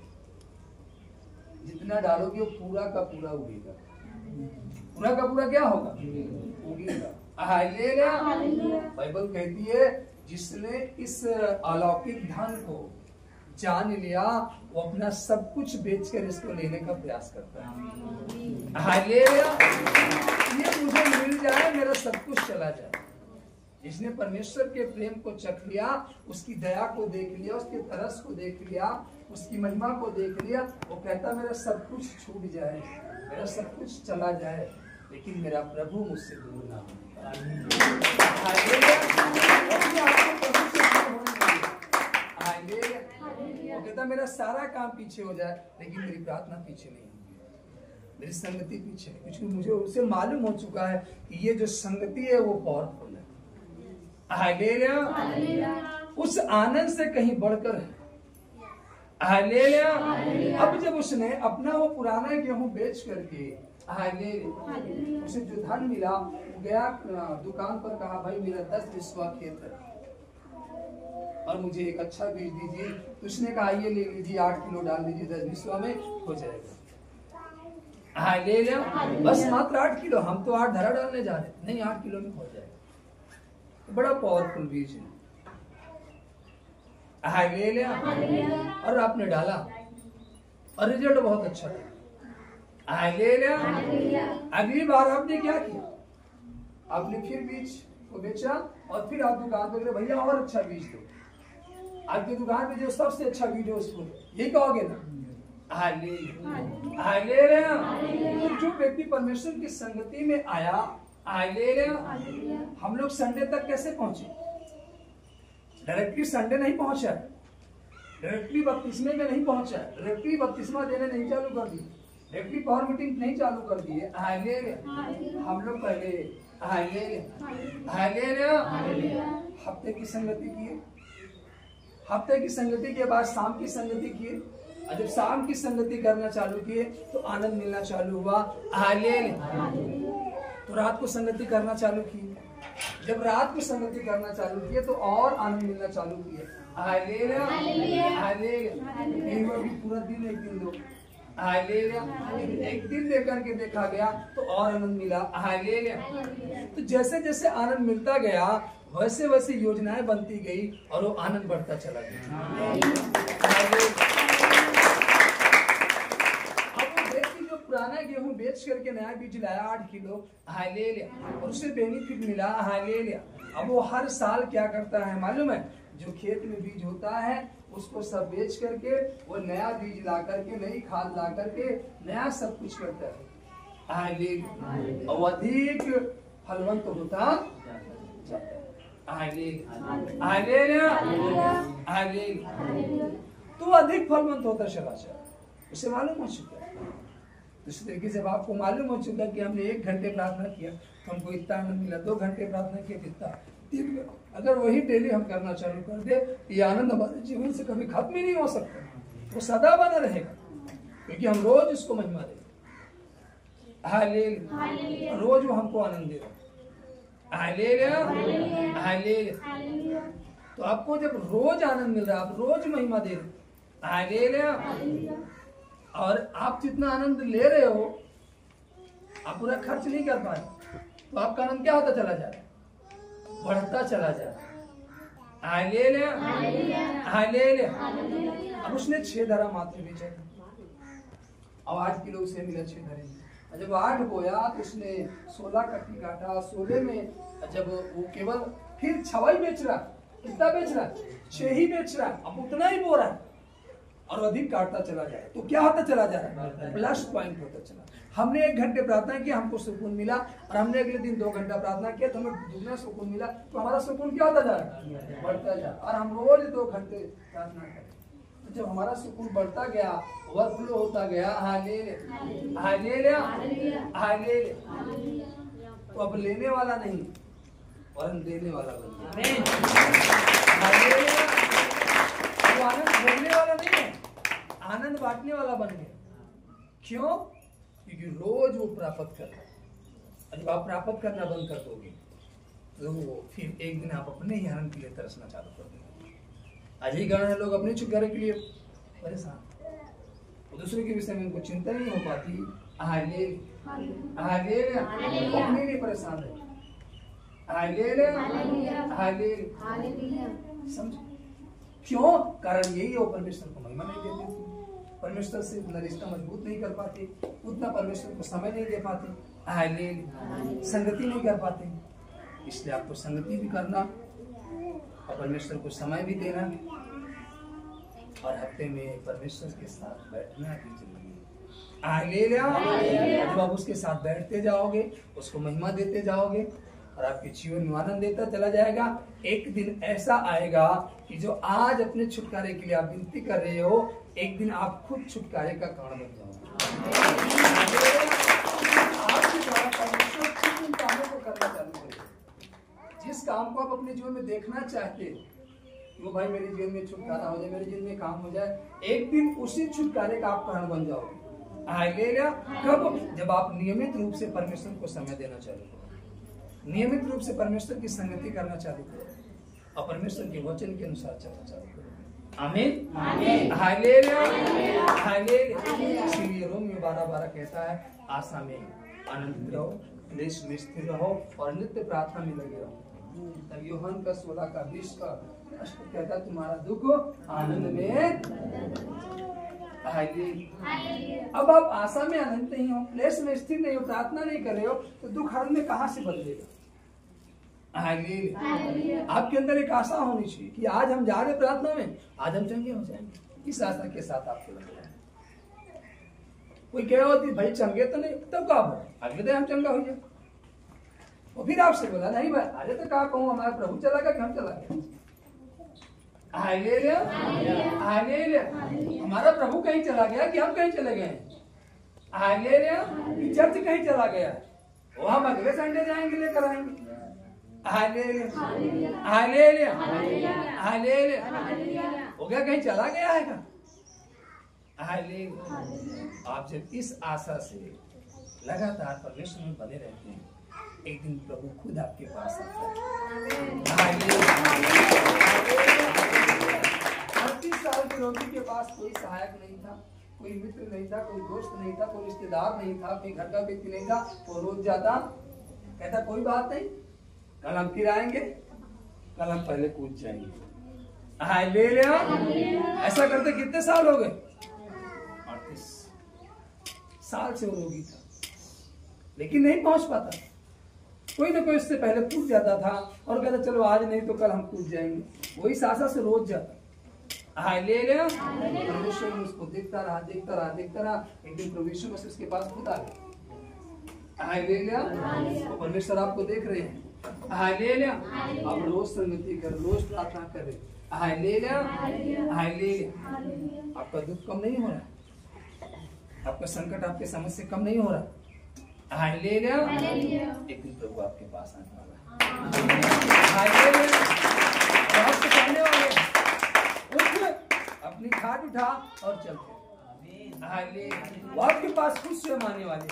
जितना डालोगे वो पूरा का पूरा उगेगा, पूरा का पूरा क्या होगा? उगेगा। हालेलुया। बाइबल कहती है जिसने इस अलौकिक धन को जान लिया, वो अपना सब कुछ बेचकर इसको लेने का प्रयास करता है। हालेलुया। ये मुझे मिल जाए, मेरा सब कुछ चला जाए। जिसने परमेश्वर के प्रेम को चख लिया, उसकी दया को देख लिया, उसके तरस को देख लिया, उसकी महिमा को देख लिया, वो कहता मेरा सब कुछ छूट जाए, मेरा सब कुछ चला जाए, लेकिन मेरा प्रभु मुझसे दूर ना हो। वो कहता मेरा सारा काम पीछे हो जाए, लेकिन मेरी प्रार्थना पीछे नहीं होगी, मेरी संगति पीछे नहीं। क्योंकि मुझे उससे मालूम हो चुका है कि ये जो संगति है वो पावरफुल है। हालेलुया। उस आनंद से कहीं बढ़कर है। हालेलुया। अब जब उसने अपना वो पुराना गेहूं बेच करके, हालेलुया, उसे जो धन मिला, गया दुकान पर, कहा भाई मेरा 10 बिस्वा खेत है और मुझे एक अच्छा बीज दीजिए। तो उसने कहा ये ले लीजिए, 8 किलो डाल दीजिए, 10 बिस्वा में हो जाएगा। हालेलुया। बस मात्र 8 किलो, हम तो 8 धरा डालने जा रहे, नहीं 8 किलो में हो जाएगा। बड़ा पावरफुल बीज है। हालेलुया। और आपने डाला और रिजल्ट बहुत अच्छा था। हालेलुया। अगली बार आपने क्या किया? आपने फिर बीज को बेचा और फिर आप दुकान पे गए, भैया और अच्छा बीज दो। आपकी दुकान पे जो सबसे अच्छा बीज है उसको यही कहोगे ना? हालेलुया। हालेलुया। तो जो व्यक्ति परमेश्वर की संगति में आया, हालेलुया, हम लोग संडे तक कैसे पहुंचे? डायरेक्टली संडे नहीं पहुंचा, डायरेक्टली बपतिस्मे में नहीं पहुंचा, डायरेक्टली बपतिस्मा देने नहीं चालू कर दी, डायरेक्टली पावर मीटिंग नहीं चालू कर दी है। हालेलुया। हम लोग पहले हालेलुया हफ्ते की संगति किए, हफ्ते की संगति के बाद शाम की संगति किए, और जब शाम की संगति करना चालू किए तो आनंद मिलना चालू हुआ। हालेलुया। तो रात को संगति करना चालू की, जब रात को संगति करना चालू किए तो और आनंद मिलना चालू किए। हालेलुया। हालेलुया। पूरा दिन एक दिन दो, हालेलुया, एक दिन लेकर के देखा गया तो और आनंद मिला। हालेलुया। तो जैसे जैसे आनंद मिलता गया वैसे वैसे योजनाएं बनती गई और वो आनंद बढ़ता चला गया। जो पुराना गेहूं बेच करके नया बीज लाया 8 किलो, हालेलुया, और उसे बेनिफिट मिला, हालेलुया। अब वो हर साल क्या करता है मालूम है? जो खेत में बीज होता है उसको सब बेच करके वो नया बीज ला करके, नई खाद ला करके, नया सब कुछ करता है, हालेलुया, और अधिक फलवंत होता जाता है, हालेलुया, हालेलुया। तो अधिक फलवंत होता चला जाए, उसे मालूम हो चुका है। इस तरीके से आपको मालूम हो चुका कि हमने 1 घंटे प्रार्थना किया तो हमको इतना आनंद मिला, 2 घंटे प्रार्थना किया कितना, 3 घंटे। अगर वही डेली हम करना चालू कर दे, ये आनंद हमारे जीवन से कभी खत्म ही नहीं हो सकता, वो सदा बना रहेगा, क्योंकि हम रोज उसको महिमा देते, हालेलुया, रोज वो हमको आनंद दे रहा है, हालेलुया, हालेलुया। तो आपको जब रोज आनंद मिल रहा है, आप रोज महिमा दे रहे, हालेलुया, और आप जितना आनंद ले रहे हो आप पूरा खर्च नहीं कर पाए, तो आपका आनंद क्या होता चला जा रहा है? बढ़ता चला जा रहा है, हालेलुया, हालेलुया। अब उसने 6 धरा मात्र बेचा, अब 8 किलो उसे मिला 6 धरे, जब 8 बोया तो उसने 16 कट्टी काटा, 16 में जब वो केवल फिर 6 ही बेच रहा, कितना बेच रहा? 6 ही बेच रहा, अब उतना ही बो रहा है और अधिक काटता चला जाए, तो क्या होता चला जा रहा है? प्लस पॉइंट होता चला। हमने 1 घंटे प्रार्थना किया, हमको सुकून मिला, और हमने अगले दिन 2 घंटा प्रार्थना किया तो हमें दुगना सुकून मिला, तो हमारा सुकून क्या होता जा रहा है? बढ़ता जा। और हम रोज 2 घंटे प्रार्थना करें, तो जब हमारा सुकून बढ़ता गया, ओवरफ्लो होता गया, हालेलुया, हालेलुया, हालेलुया, तो अब लेने वाला नहीं वरन देने वाला बन गया, हालेलुया। वो आनंद भोगने वाला नहीं है, आनंद बांटने वाला बन गया। क्यों? क्योंकि रोज वो प्राप्त कर रहा है। जब आप प्राप्त करना बंद कर दोगे तो फिर एक दिन आप अपने ही आनंद के लिए तरसना चालू कर दोगे। आज ही कारण है लोग अपने छुटकारे के लिए परेशान, दूसरे के विषय में उनको चिंता नहीं हो पाती, अपने लिए परेशान है, समझ? क्यों? कारण यही है, वो परमेश्वर को महिमा नहीं देते, परमेश्वर से उतना रिश्ता मजबूत नहीं कर पाते, उतना परमेश्वर को समय नहीं दे पाते, संगति नहीं कर पाते। इसलिए आपको संगति भी करना और परमेश्वर को समय भी देना, और हफ्ते में परमेश्वर के साथ बैठना भी जरूरी है। जब आप उसके साथ बैठते जाओगे, उसको महिमा देते जाओगे, और आपके जीवन में आनंद देता चला जाएगा, एक दिन ऐसा आएगा कि जो आज अपने छुटकारे के लिए आप विनती कर रहे हो, एक दिन आप खुद छुटकारे का कारण बन जाओगे। आपके द्वारा परमेश्वर खुद उन कामों को करना चालू करेगा, जिस काम को आप अपने जीवन में देखना चाहते हो, वो भाई मेरे जीवन में छुटकारा हो जाए, मेरे जीवन में काम हो जाए, एक दिन उसी छुटकारे का आप कारण बन जाओगे। हालेलुया। कब? जब आप नियमित रूप से परमेश्वर को समय देना चालू करो, नियमित रूप से परमेश्वर की संगति करना चालू करो, और परमेश्वर के वचन के अनुसार चलना चालू करो। आमीन, हालेलुया, हालेलुया। इसीलिए रोमियो 12:12 कहता है, आशा में आनंदित रहो, क्लेश में स्थिर रहो, और नित्य प्रार्थना में लगे रहो। तब यूहन्ना का 16:20 का कहता, तुम्हारा दुख आनंद में। अब आप आशा में आनंद नहीं हो, क्लेश में स्थिर नहीं हो, प्रार्थना नहीं कर रहे हो, तो दुख आनंद में कहां से बदलेगा? आपके अंदर एक आशा होनी चाहिए कि आज हम जा रहे प्रार्थना में, आज हम चंगे हो जाएंगे। इस आशा के साथ आपको लग रहा है। कोई कह होती भाई चंगे तो नहीं, तब कहा अगले दिन हम चंगा हो जाए, और फिर आपसे बोला नहीं भाई अरे तो कहा कहूँ हमारा प्रभु चला गया कि हम चला गया। Hallelujah, hallelujah. हमारा प्रभु कहीं चला गया कि हम कहीं चले गए? हालेलुया। चर्च कहीं चला गया, वो हम अगले संडे जाएंगे लेकर आएंगे। Hallelujah, hallelujah, hallelujah. हो गया कहीं चला गया है क्या? हालेलुया। आप जब इस आशा से लगातार परमेश्वर में बने रहते हैं, एक दिन प्रभु खुद आपके पास आता है। 38 साल के रोगी के पास कोई सहायक नहीं था, कोई मित्र नहीं था, कोई दोस्त नहीं था, कोई रिश्तेदार नहीं था, कोई घर का व्यक्ति नहीं था। वो रोज जाता, कहता कोई बात नहीं, कल हम फिर आएंगे, कल हम पहले कूद जाएंगे। हालेलुया। ऐसा करते कितने साल हो गए? 38 साल से वो रोगी था, लेकिन नहीं पहुंच पाता। कोई ना कोई उससे पहले कूद जाता था और कहता चलो आज नहीं तो कल हम कूद जाएंगे। वही आशा से रोज जाता। हालेलुया। परमेश्वर ने उसको देखता रहा। एक दिन प्रभु यीशु मसीह उसके पास खुद आ गए। हालेलुया। तो परमेश्वर आपको देख रहे हैं। हालेलुया। आप रोज संगति कर, रोज प्रार्थना करें। हालेलुया। हालेलुया। आपका दुख कम नहीं हो रहा, आपका संकट, आपके समस्या कम नहीं हो रहा। हालेलुया। एक दिन प्रभु आपके पास आने वाला है। हालेलुया। आपसे कहने वाले अपनी खाट उठा और चलते। हालेलुया। वो आपके पास खुद स्वयं आने वाले।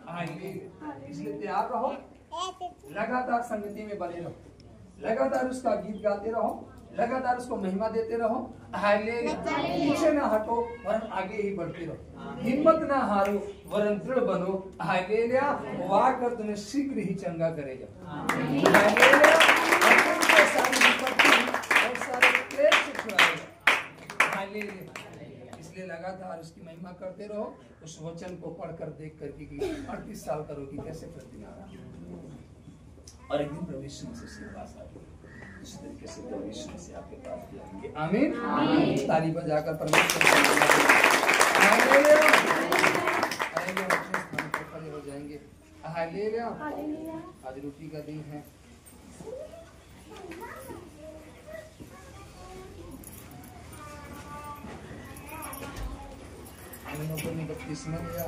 हालेलुया। इसलिए तैयार रहो, लगातार संगति में बने रहो, लगातार उसका गीत गाते रहो, लगातार उसको महिमा देते रहो। हालेलुया। पीछे ना हटो वरन आगे ही बढ़ते रहो। हिम्मत ना हारो वरन दृढ़ बनो। हालेलुया। वो आकर तुम्हें शीघ्र ही चंगा करेगा। हालेलुया। सारी विपत्ति और सारे क्लेश से छुड़ाएगा। हालेलुया। इसलिए लगातार उसकी महिमा करते रहो। उस वचन को पढ़कर देख करके कि 38 साल का रोगी कैसे प्रतिमा रहा और एक दिन प्रभु यीशु मसीह के पास आ गए। इस तरीके से प्रभु यीशु मसीह आपके पास भी आएंगे। आमीन। ताली बजाकर परमेश्वर हालेलुया। आएंगे अपने स्थान पर खड़े हो जाएंगे। हालेलुया। आज रोटी का दिन है। हम लोगों ने बपतिस्मा लिया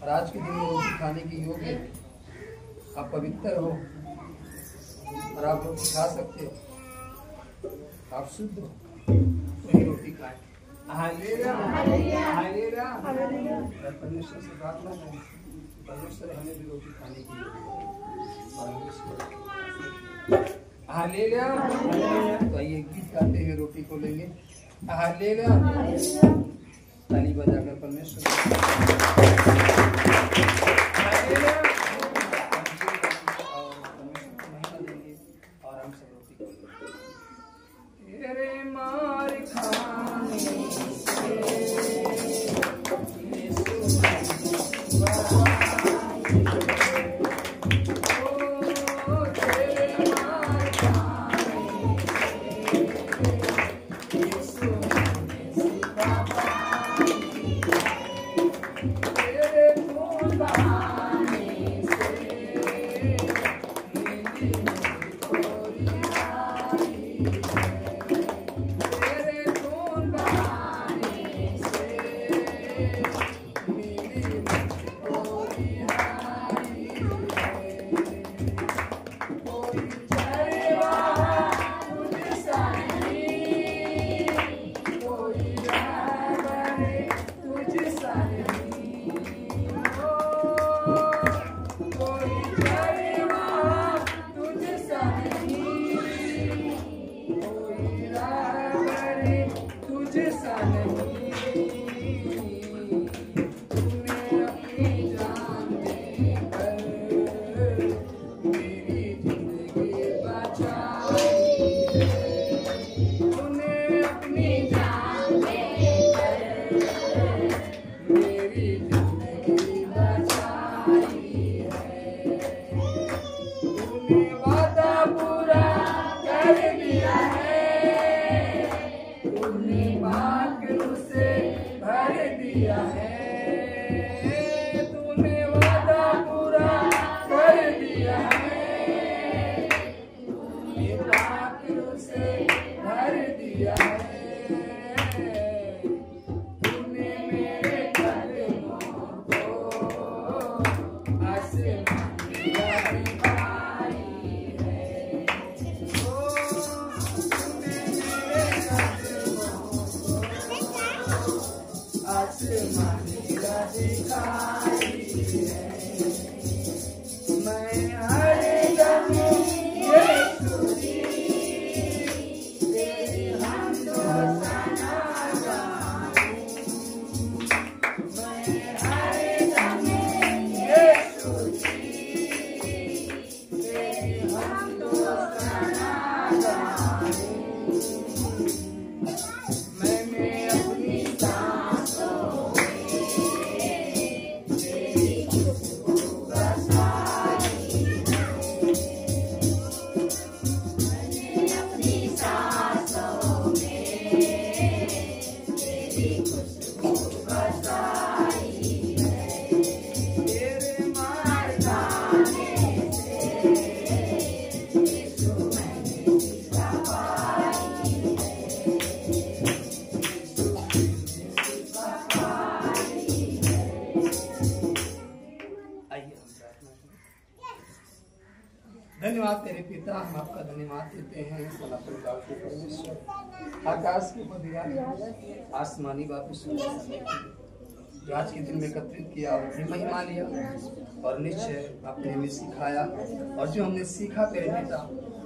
और आज के दिन में रोटी खाने की योग्य, आप पवित्र हो और आप रोटी खा सकते हो, आप शुद्ध हो, वही रोटी खाएं। हालेलुया। हालेलुया। परमेश्वर से प्रार्थना करें, परमेश्वर हमें भी रोटी खाने की। हालेलुया। तो आइए गीत गाते हुए रोटी को लेंगे। हालेलुया। ताली बजाकर परमेश्वर हालेलुया और हम सब रोटी को लेंगे। तेरे मार खाने धन्यवाद तेरे पिता, हम आपका धन्यवाद देते हैं सदा परिवार के परमेश्वर, आकाश के अधिकारी, आसमानी बाबू जो आज के दिन में एकत्रित किया और अपनी महिमा लिया और निश्चय आपने हमें सिखाया, और जो हमने सीखा तेरे पिता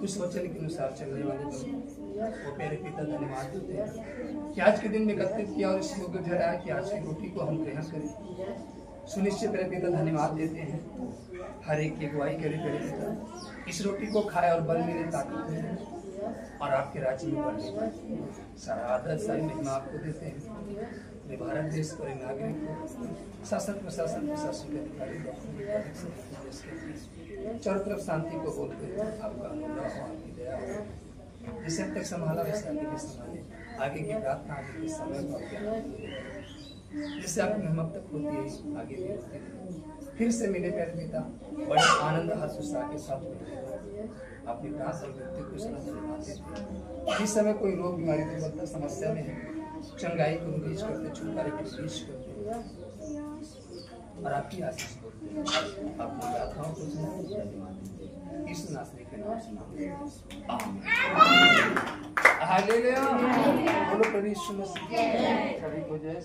उस वचन के अनुसार चलने वाले वो तेरे पिता धन्यवाद देते हैं कि आज के दिन में एकत्रित किया और इस योग्य ठहराया कि आज की रोटी को हम ग्रहण करें। सुनिश्चित तेरे पिता धन्यवाद देते हैं, हर एक की अगुवाई करे तेरे पिता, इस रोटी को खाए और बल मिले, ताकत मिले और आपके राज्य में बढ़ने पाए। सारा आदर सारी महिमा आपको देते हैं। अपने भारत देश पर नागरिक को शासन प्रशासन प्रशासन के अधिकारी चारों तरफ शांति को बोलते हैं आपका अनुग्रह हो, आपकी दया हो। जैसे अब तक संभाला वैसे आगे भी संभाले, आगे की प्रार्थना आगे के समय को जैसे आपकी महिमा अब तक होती है आगे भी होती है। फिर से मेरे प्यारे पिता बड़े आनंद हर्ष उत्साह के साथ अपनी प्रार्थना व्यक्ति को समझ इस समय कोई रोग बीमारी दुर्बलता समस्या में है, चंगाई को रिलीज करते, छुटकारे को रिलीज करते और आपकी आशीष करते हैं। अपनी प्रार्थनाओं को सुना इस नासरी के नाम सुना। हालेलुया। बोलो प्रभु यीशु मसीह सभी को जय।